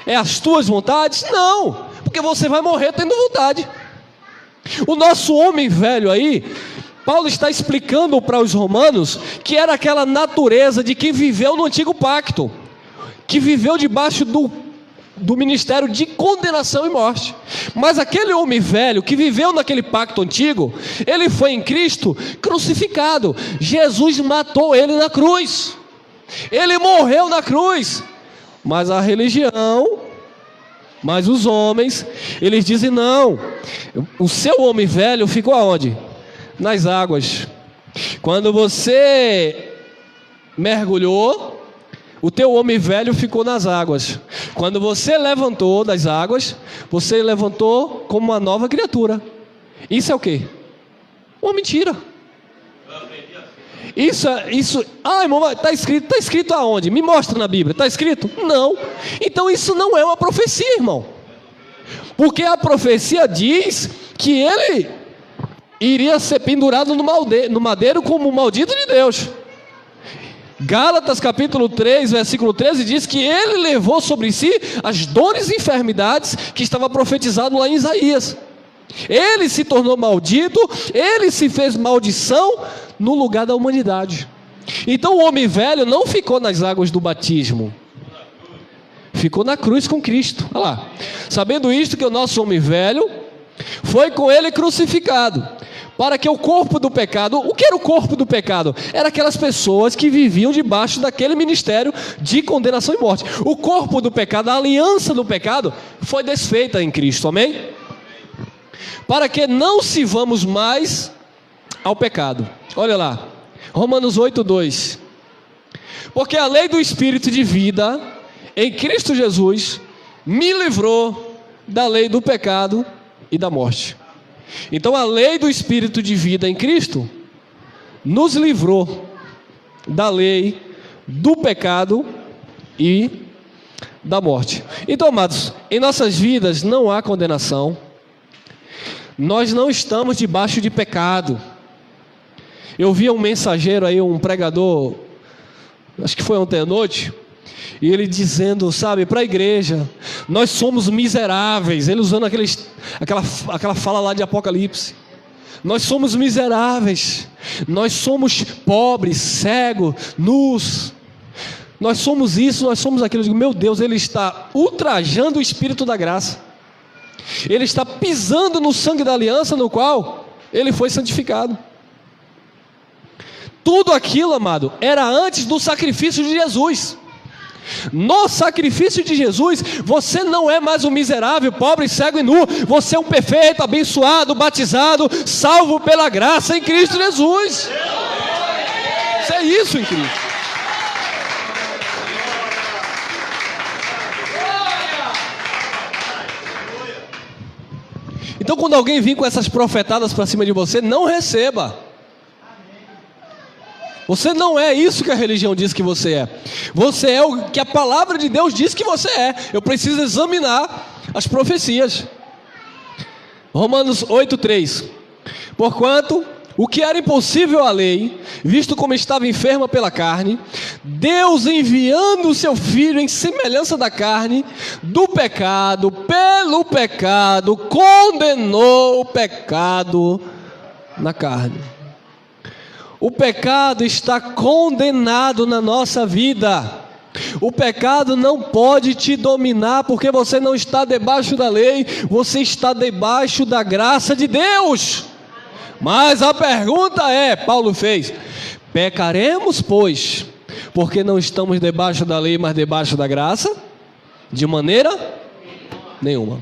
É as tuas vontades? Não, porque você vai morrer tendo vontade. O nosso homem velho aí, Paulo está explicando para os romanos que era aquela natureza de quem viveu no antigo pacto, que viveu debaixo do ministério de condenação e morte. Mas aquele homem velho que viveu naquele pacto antigo, ele foi em Cristo crucificado. Jesus matou ele na cruz. Ele morreu na cruz. Mas a religião, mas os homens, eles dizem não. O seu homem velho ficou aonde? Nas águas. Quando você mergulhou, o teu homem velho ficou nas águas. Quando você levantou das águas, você levantou como uma nova criatura. Isso é o quê? Uma mentira. Isso, irmão, está escrito aonde? Me mostra na Bíblia, está escrito? Não. Então isso não é uma profecia, irmão. Porque a profecia diz que ele iria ser pendurado no madeiro como o maldito de Deus. Gálatas capítulo 3, versículo 13 diz que ele levou sobre si as dores e enfermidades que estava profetizado lá em Isaías. Ele se tornou maldito, ele se fez maldição no lugar da humanidade. Então o homem velho não ficou nas águas do batismo, ficou na cruz com Cristo. Olha lá. Sabendo isto, que o nosso homem velho foi com ele crucificado, para que o corpo do pecado... O que era o corpo do pecado? Era aquelas pessoas que viviam debaixo daquele ministério de condenação e morte. O corpo do pecado, a aliança do pecado, foi desfeita em Cristo, amém? Para que não sirvamos mais ao pecado. Olha lá, Romanos 8:2. Porque a lei do Espírito de vida em Cristo Jesus me livrou da lei do pecado e da morte. Então a lei do Espírito de vida em Cristo nos livrou da lei do pecado e da morte. Então, amados, em nossas vidas não há condenação. Nós não estamos debaixo de pecado. Eu vi um mensageiro aí, um pregador, acho que foi ontem à noite, e ele dizendo, sabe, para a igreja, nós somos miseráveis. Ele usando aquela fala lá de Apocalipse. Nós somos miseráveis, nós somos pobres, cegos, nus, nós somos isso, nós somos aquilo. Eu digo, meu Deus, ele está ultrajando o Espírito da graça. Ele está pisando no sangue da aliança no qual ele foi santificado. Tudo aquilo, amado, era antes do sacrifício de Jesus. No sacrifício de Jesus, você não é mais um miserável, pobre, cego e nu. Você é um perfeito, abençoado, batizado, salvo pela graça em Cristo Jesus. Isso é isso em Cristo. Então quando alguém vir com essas profetadas para cima de você, não receba. Você não é isso que a religião diz que você é. Você é o que a palavra de Deus diz que você é. Eu preciso examinar as profecias. Romanos 8:3. Porquanto o que era impossível à lei, visto como estava enferma pela carne, Deus, enviando o seu Filho em semelhança da carne, do pecado, pelo pecado, condenou o pecado na carne. O pecado está condenado na nossa vida. O pecado não pode te dominar, porque você não está debaixo da lei, você está debaixo da graça de Deus. Mas a pergunta é, Paulo fez: pecaremos, pois, porque não estamos debaixo da lei, mas debaixo da graça? De maneira nenhuma.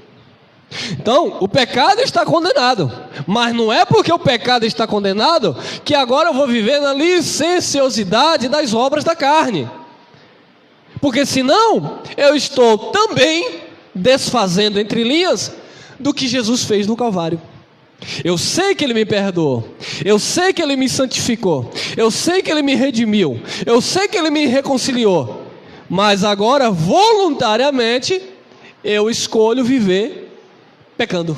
Então, o pecado está condenado, mas não é porque o pecado está condenado que agora eu vou viver na licenciosidade das obras da carne, porque senão eu estou também desfazendo, entre linhas, do que Jesus fez no Calvário. Eu sei que Ele me perdoou, eu sei que Ele me santificou, eu sei que Ele me redimiu, eu sei que Ele me reconciliou, mas agora voluntariamente eu escolho viver pecando.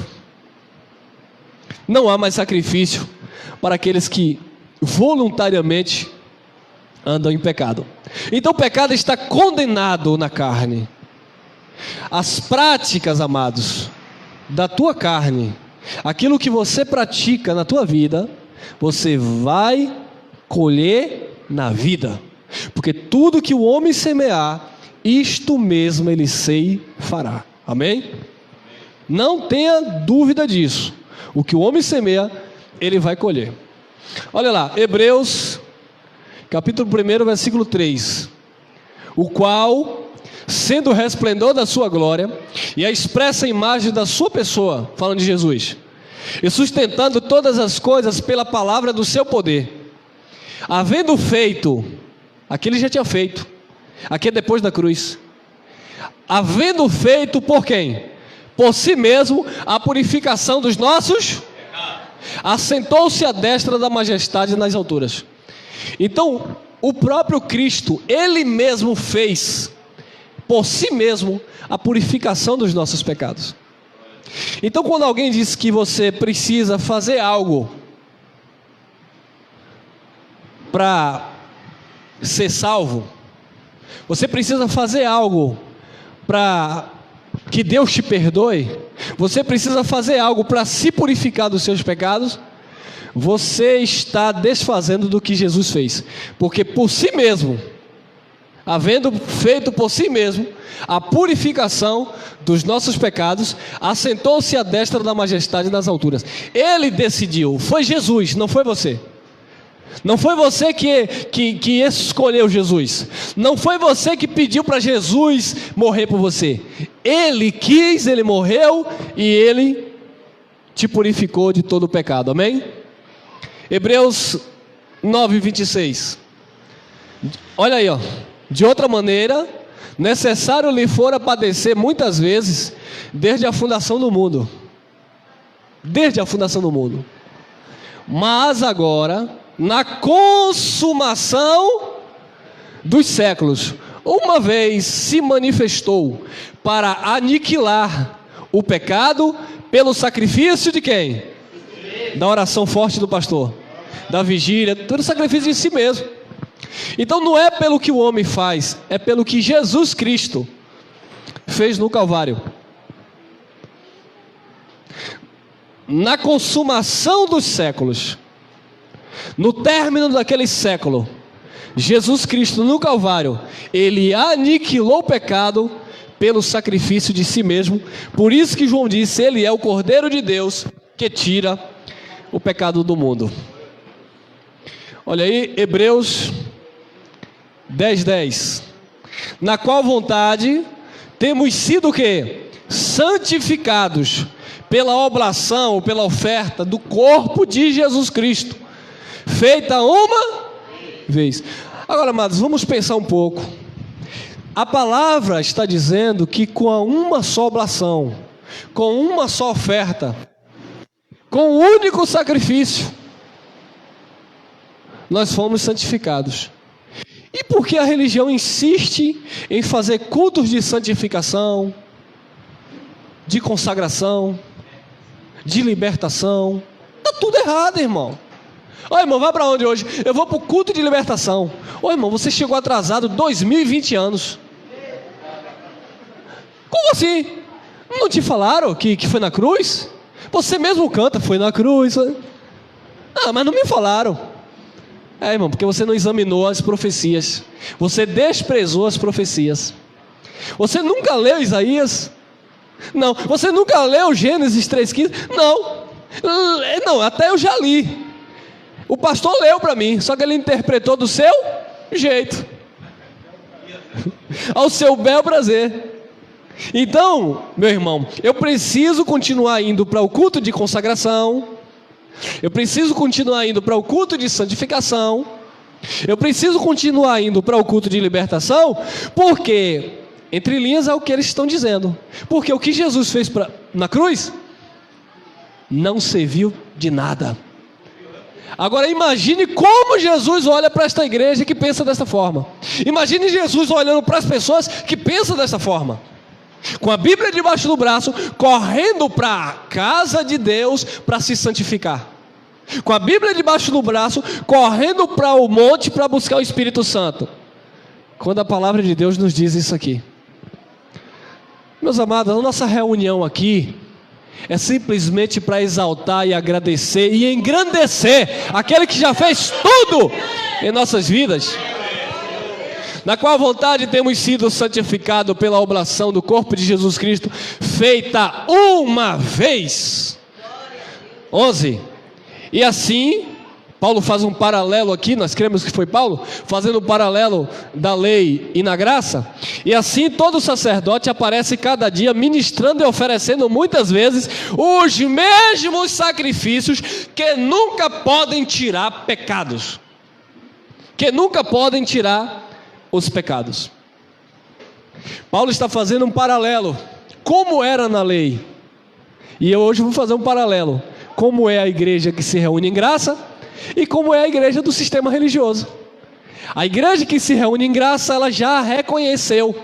Não há mais sacrifício para aqueles que voluntariamente andam em pecado. Então o pecado está condenado na carne. As práticas, amados, da tua carne, aquilo que você pratica na tua vida, você vai colher na vida, porque tudo que o homem semear, isto mesmo ele fará. Amém? Não tenha dúvida disso. O que o homem semeia, ele vai colher. Olha lá, Hebreus, capítulo 1, versículo 3. O qual, sendo o resplendor da sua glória e a expressa imagem da sua pessoa, falando de Jesus, e sustentando todas as coisas pela palavra do seu poder, havendo feito, aqui ele já tinha feito, aqui é depois da cruz, havendo feito por quem? Por si mesmo a purificação dos nossos, assentou-se à destra da majestade nas alturas. Então, o próprio Cristo, Ele mesmo fez por si mesmo a purificação dos nossos pecados. Então, quando alguém diz que você precisa fazer algo para ser salvo, você precisa fazer algo para que Deus te perdoe, você precisa fazer algo para se purificar dos seus pecados, você está desfazendo do que Jesus fez, porque por si mesmo, havendo feito por si mesmo a purificação dos nossos pecados, assentou-se à destra da majestade nas alturas. Ele decidiu, foi Jesus, não foi você. Não foi você que escolheu Jesus. Não foi você que pediu para Jesus morrer por você. Ele quis, Ele morreu e Ele te purificou de todo o pecado. Amém? Hebreus 9, 26. Olha aí, ó. De outra maneira, necessário lhe fora padecer muitas vezes, desde a fundação do mundo. Desde a fundação do mundo. Mas agora, na consumação dos séculos, uma vez se manifestou para aniquilar o pecado pelo sacrifício de quem? Da oração forte do pastor, da vigília, todo sacrifício em si mesmo. Então não é pelo que o homem faz, é pelo que Jesus Cristo fez no Calvário. Na consumação dos séculos, no término daquele século, Jesus Cristo no Calvário, Ele aniquilou o pecado pelo sacrifício de si mesmo. Por isso que João disse, Ele é o Cordeiro de Deus que tira o pecado do mundo. Olha aí, Hebreus 10, 10. Na qual vontade temos sido o quê? Santificados pela oblação, pela oferta do corpo de Jesus Cristo, feita uma vez. Agora, amados, vamos pensar um pouco. A palavra está dizendo que com uma só oblação, com uma só oferta, com um único sacrifício, nós fomos santificados. E por que a religião insiste em fazer cultos de santificação, de consagração, de libertação? Está tudo errado, irmão. Ô irmão, vai para onde hoje? Eu vou para o culto de libertação. Ô irmão, você chegou atrasado 2020 anos. Como assim? Não te falaram que foi na cruz? Você mesmo canta, foi na cruz. Ah, mas não me falaram. Irmão, porque você não examinou as profecias. Você desprezou as profecias. Você nunca leu Isaías? Não. Você nunca leu Gênesis 3,15? Não, até eu já li. O pastor leu para mim, só que ele interpretou do seu jeito, ao seu bel prazer. Então, meu irmão, eu preciso continuar indo para o culto de consagração, eu preciso continuar indo para o culto de santificação, eu preciso continuar indo para o culto de libertação, porque, entre linhas, é o que eles estão dizendo. Porque o que Jesus fez na cruz não serviu de nada. Agora imagine como Jesus olha para esta igreja que pensa dessa forma. Imagine Jesus olhando para as pessoas que pensam dessa forma, com a Bíblia debaixo do braço, correndo para a casa de Deus para se santificar, com a Bíblia debaixo do braço, correndo para o monte para buscar o Espírito Santo. Quando a palavra de Deus nos diz isso aqui, meus amados, a nossa reunião aqui é simplesmente para exaltar e agradecer e engrandecer aquele que já fez tudo em nossas vidas, na qual vontade temos sido santificados pela oblação do corpo de Jesus Cristo, feita uma vez. 11. E assim, Paulo faz um paralelo aqui, nós cremos que foi Paulo, fazendo um paralelo da lei e na graça. E assim todo sacerdote aparece cada dia ministrando e oferecendo muitas vezes os mesmos sacrifícios que nunca podem tirar pecados. Que nunca podem tirar os pecados. Paulo está fazendo um paralelo, como era na lei. E eu hoje vou fazer um paralelo, como é a igreja que se reúne em graça e como é a igreja do sistema religioso. A igreja que se reúne em graça, ela já reconheceu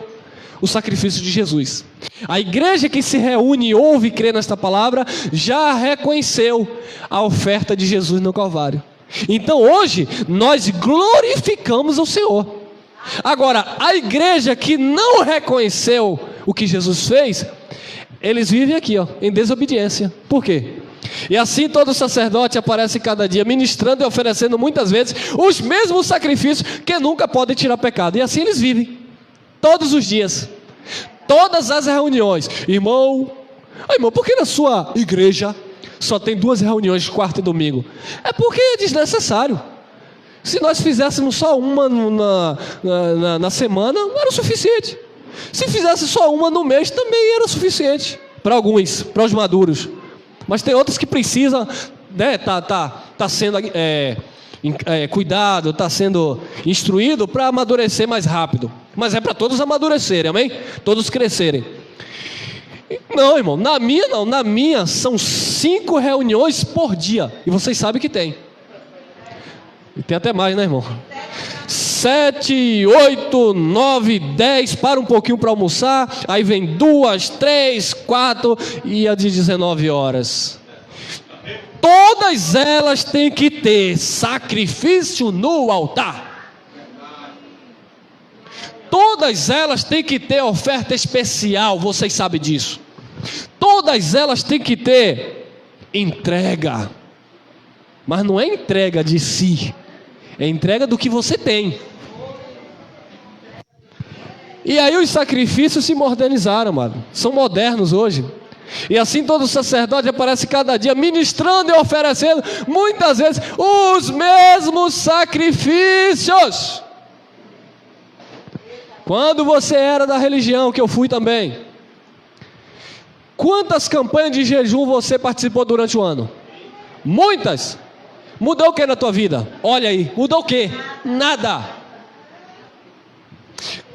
o sacrifício de Jesus. A igreja que se reúne, ouve e crê nesta palavra, já reconheceu a oferta de Jesus no Calvário. Então hoje nós glorificamos o Senhor. Agora, a igreja que não reconheceu o que Jesus fez, eles vivem aqui, em desobediência. Por quê? E assim todo sacerdote aparece cada dia ministrando e oferecendo muitas vezes os mesmos sacrifícios que nunca podem tirar pecado. E assim eles vivem todos os dias, todas as reuniões. Irmão, por que na sua igreja só tem 2 reuniões, quarta e domingo? É porque é desnecessário. Se nós fizéssemos só uma na semana, não era o suficiente. Se fizesse só uma no mês, também era o suficiente. Para alguns, para os maduros. Mas tem outros que precisam, né, tá sendo cuidado, está sendo instruído para amadurecer mais rápido. Mas é para todos amadurecerem, amém? Todos crescerem. Não, irmão, na minha são 5 reuniões por dia. E vocês sabem que tem. E tem até mais, né, irmão? 7, 8, 9, 10, para um pouquinho para almoçar, aí vem 2, 3, 4 e a de 19 horas. Todas elas têm que ter sacrifício no altar. Todas elas têm que ter oferta especial, vocês sabem disso. Todas elas têm que ter entrega. Mas não é entrega de si, é entrega do que você tem. E aí os sacrifícios se modernizaram, mano. São modernos hoje. E assim todo sacerdote aparece cada dia ministrando e oferecendo muitas vezes os mesmos sacrifícios. Quando você era da religião, que eu fui também, quantas campanhas de jejum você participou durante o ano? Muitas. Mudou o que na tua vida? Olha aí, mudou o que? Nada.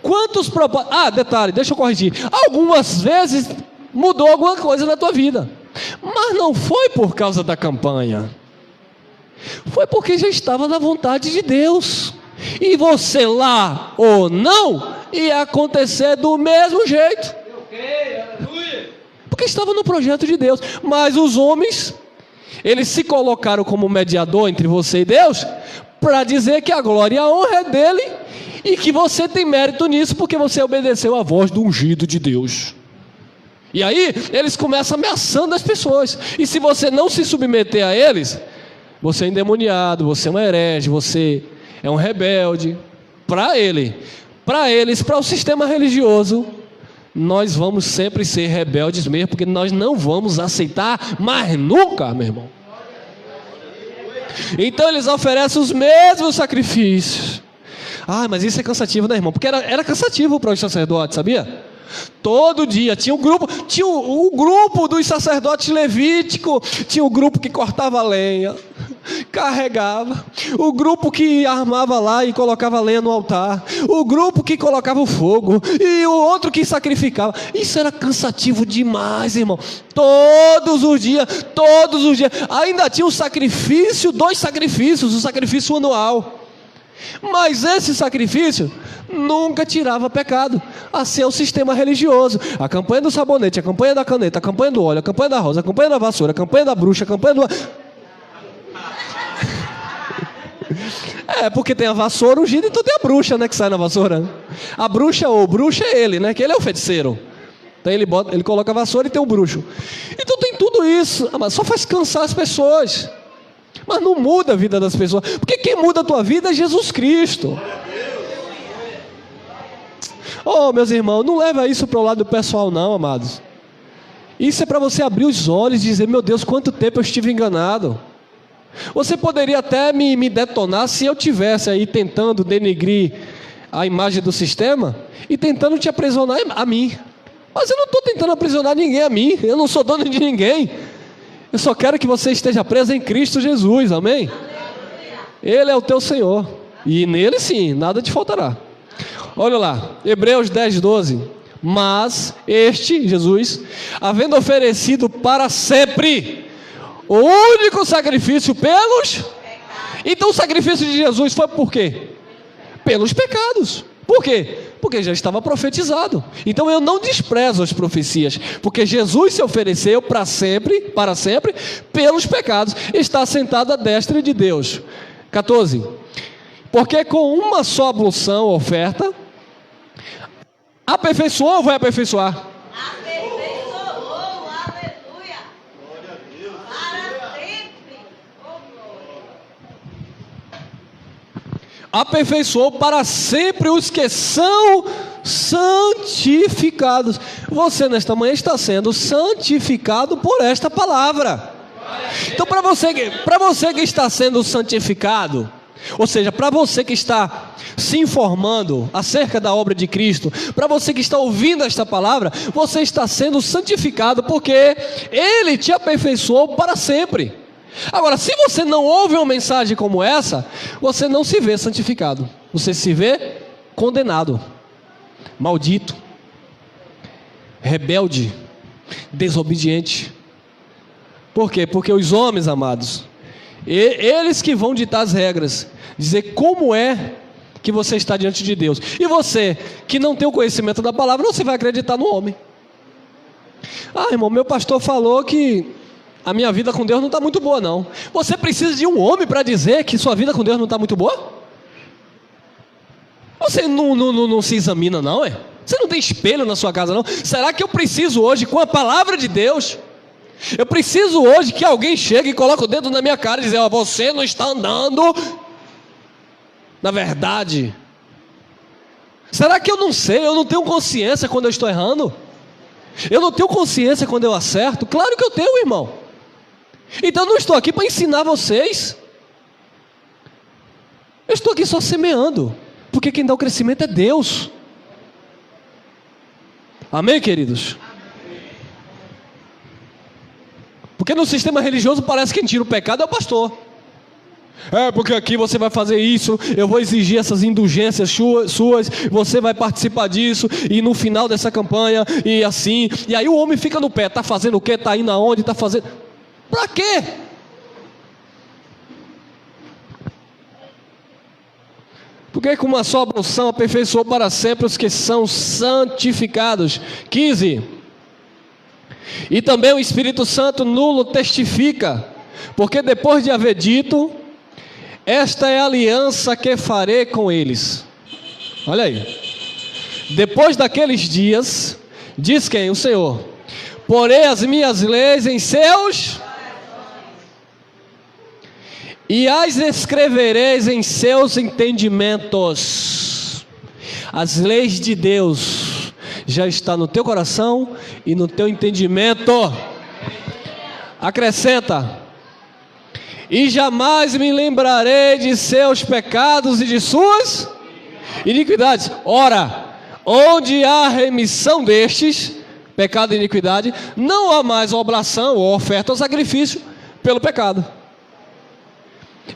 Quantos propósitos? Detalhe, deixa eu corrigir. Algumas vezes mudou alguma coisa na tua vida, mas não foi por causa da campanha. Foi porque já estava na vontade de Deus. E você lá ou não, ia acontecer do mesmo jeito. Porque estava no projeto de Deus. Mas os homens, Eles se colocaram como mediador entre você e Deus, para dizer que a glória e a honra é dele, e que você tem mérito nisso, porque você obedeceu a voz do ungido de Deus. E aí, eles começam ameaçando as pessoas, e se você não se submeter a eles, você é endemoniado, você é um herege, você é um rebelde. Para eles, para o sistema religioso, nós vamos sempre ser rebeldes mesmo, porque nós não vamos aceitar mais nunca, meu irmão. Então eles oferecem os mesmos sacrifícios. Ah, mas isso é cansativo, né, irmão? Porque era cansativo para os sacerdotes, sabia? Todo dia tinha o grupo dos sacerdotes levíticos, tinha o grupo que cortava lenha, carregava, o grupo que armava lá e colocava lenha no altar, o grupo que colocava o fogo, e o outro que sacrificava. Isso era cansativo demais, irmão. Todos os dias, ainda tinha o sacrifício, 2 sacrifícios, o sacrifício anual. Mas esse sacrifício nunca tirava pecado. Assim é o sistema religioso. A campanha do sabonete, a campanha da caneta, a campanha do óleo, a campanha da rosa, a campanha da vassoura, a campanha da bruxa, a campanha do... porque tem a vassoura ungida, então tem a bruxa, né, que sai na vassoura. A bruxa ou o bruxo é ele, né, que ele é o feiticeiro. Então ele coloca a vassoura e tem o bruxo. Então tem tudo isso, mas só faz cansar as pessoas. Mas não muda a vida das pessoas, porque quem muda a tua vida é Jesus Cristo. Oh, meus irmãos, não leva isso para o lado pessoal não, amados. Isso é para você abrir os olhos e dizer: meu Deus, quanto tempo eu estive enganado. Você poderia até me detonar se eu tivesse aí tentando denegrir a imagem do sistema e tentando te aprisionar a mim. Mas eu não estou tentando aprisionar ninguém a mim, eu não sou dono de ninguém. Eu só quero que você esteja preso em Cristo Jesus, amém? Ele é o teu Senhor, e nele sim, nada te faltará. Olha lá, Hebreus 10, 12. Mas este, Jesus, havendo oferecido para sempre o único sacrifício pelos... Então o sacrifício de Jesus foi por quê? Pelos pecados. Por quê? Porque já estava profetizado. Então eu não desprezo as profecias, porque Jesus se ofereceu para sempre, pelos pecados. Está sentado à destra de Deus. 14. Porque com uma só ablução, oferta, aperfeiçoou ou vai aperfeiçoar? Aperfeiçoou, aleluia. Glória a Deus. Para sempre. Aperfeiçoou para sempre os que são santificados. Você nesta manhã está sendo santificado por esta palavra. Então para você que está sendo santificado, ou seja, para você que está se informando acerca da obra de Cristo, para você que está ouvindo esta palavra, você está sendo santificado porque Ele te aperfeiçoou para sempre. Agora, se você não ouve uma mensagem como essa, você não se vê santificado, você se vê condenado, maldito, rebelde, desobediente. Por quê? Porque os homens, amados, eles que vão ditar as regras, dizer como é que você está diante de Deus. E você que não tem o conhecimento da palavra, você vai acreditar no homem. Ah, irmão, meu pastor falou que a minha vida com Deus não está muito boa não. Você precisa de um homem para dizer que sua vida com Deus não está muito boa? Você não se examina não, é? Você não tem espelho na sua casa não? Será que eu preciso hoje, com a palavra de Deus, eu preciso hoje que alguém chegue e coloque o dedo na minha cara e dizer: ó, você não está andando na verdade? Será que eu não sei? Eu não tenho consciência quando eu estou errando? Eu não tenho consciência quando eu acerto? Claro que eu tenho, irmão. Então eu não estou aqui para ensinar vocês. Eu estou aqui só semeando, porque quem dá o crescimento é Deus. Amém, queridos? Porque no sistema religioso parece que quem tira o pecado é o pastor. É, porque aqui você vai fazer isso, eu vou exigir essas indulgências suas, você vai participar disso, e no final dessa campanha, e assim, e aí o homem fica no pé, está fazendo o quê? Está indo aonde? Está fazendo... Para quê? Porque com uma só ablução aperfeiçoou para sempre os que são santificados. 15. E também o Espírito Santo nulo testifica Porque depois de haver dito, esta é a aliança que farei com eles. Olha aí. Depois daqueles dias, diz quem? O Senhor. Porei as minhas leis em seus e as escrevereis em seus entendimentos. As leis de Deus já estão no teu coração e no teu entendimento. Acrescenta: e jamais me lembrarei de seus pecados e de suas iniquidades. Ora, onde há remissão destes, pecado e iniquidade, não há mais oblação ou oferta ou sacrifício pelo pecado.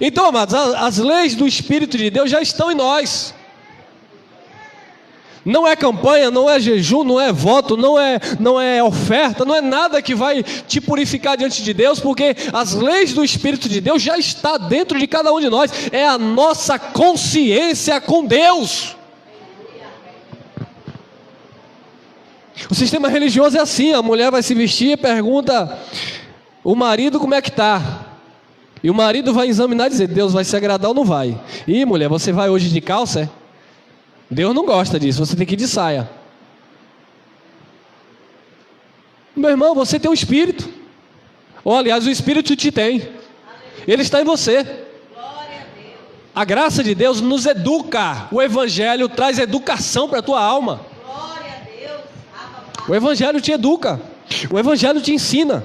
Então, amados, as leis do Espírito de Deus já estão em nós. Não é campanha, não é jejum, não é voto, não é oferta, não é nada que vai te purificar diante de Deus, porque as leis do Espírito de Deus já está dentro de cada um de nós. É a nossa consciência com Deus. O sistema religioso é assim: a mulher vai se vestir e pergunta o marido como é que está. E o marido vai examinar e dizer: Deus vai se agradar ou não vai? Ih, mulher, você vai hoje de calça? É? Deus não gosta disso, você tem que ir de saia. Meu irmão, você tem um Espírito. Ou aliás, o Espírito te tem. Ele está em você. A graça de Deus nos educa. O Evangelho traz educação para a tua alma. O Evangelho te educa. O Evangelho te ensina.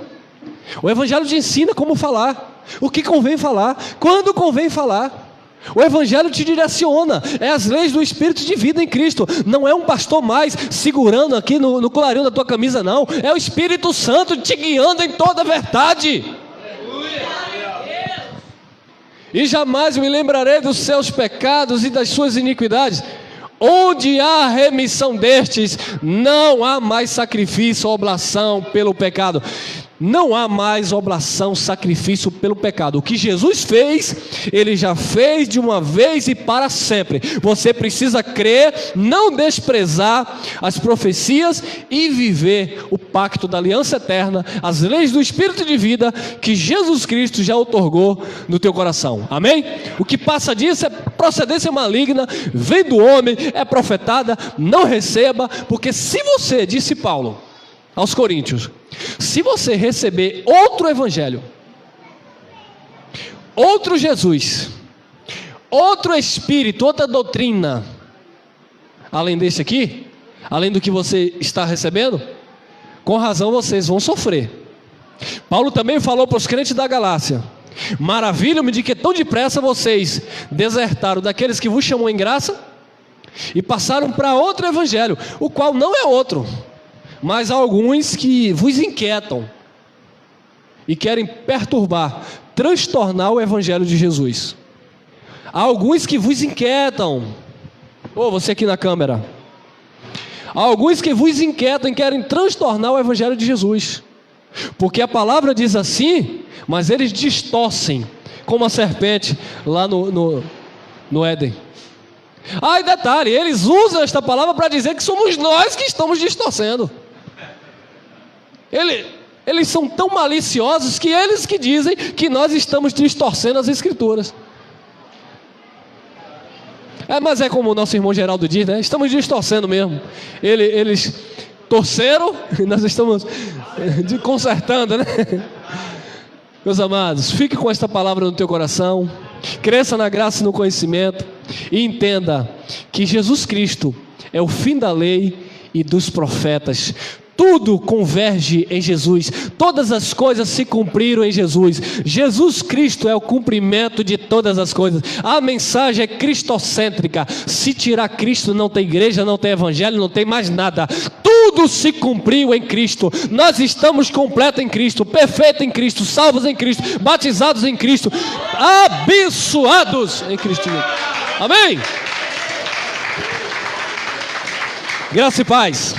O Evangelho te ensina como falar, o que convém falar, quando convém falar. O Evangelho te direciona. É as leis do Espírito de vida em Cristo. Não é um pastor mais segurando aqui no colarinho da tua camisa, não. É o Espírito Santo te guiando em toda a verdade. E jamais me lembrarei dos seus pecados e das suas iniquidades. Onde há remissão destes, não há mais sacrifício ou oblação pelo pecado. Não há mais oblação, sacrifício pelo pecado. O que Jesus fez, Ele já fez de uma vez e para sempre. Você precisa crer, não desprezar as profecias e viver o pacto da aliança eterna, as leis do Espírito de vida que Jesus Cristo já outorgou no teu coração. Amém? O que passa disso é procedência maligna, vem do homem, é profetada, não receba, porque se você, disse Paulo aos Coríntios, se você receber outro evangelho, outro Jesus, outro Espírito, outra doutrina, além desse aqui, além do que você está recebendo, com razão vocês vão sofrer. Paulo também falou para os crentes da Galácia: maravilho-me de que tão depressa vocês desertaram daqueles que vos chamou em graça e passaram para outro evangelho, o qual não é outro, mas há alguns que vos inquietam e querem perturbar, transtornar o evangelho de Jesus. Há alguns que vos inquietam. Você aqui na câmera. Há alguns que vos inquietam e querem transtornar o evangelho de Jesus. Porque a palavra diz assim, mas eles distorcem, como a serpente lá no Éden. E detalhe, eles usam esta palavra para dizer que somos nós que estamos distorcendo. Eles são tão maliciosos que eles que dizem que nós estamos distorcendo as Escrituras. Mas é como o nosso irmão Geraldo diz, né? Estamos distorcendo mesmo. Eles torceram e nós estamos consertando, né? Meus amados, fique com esta palavra no teu coração, cresça na graça e no conhecimento, e entenda que Jesus Cristo é o fim da lei e dos profetas. Tudo converge em Jesus, todas as coisas se cumpriram em Jesus. Jesus Cristo é o cumprimento de todas as coisas. A mensagem é cristocêntrica. Se tirar Cristo, não tem igreja, não tem evangelho, não tem mais nada. Tudo se cumpriu em Cristo. Nós estamos completos em Cristo, perfeitos em Cristo, salvos em Cristo, batizados em Cristo, abençoados em Cristo. Amém? Graça e paz.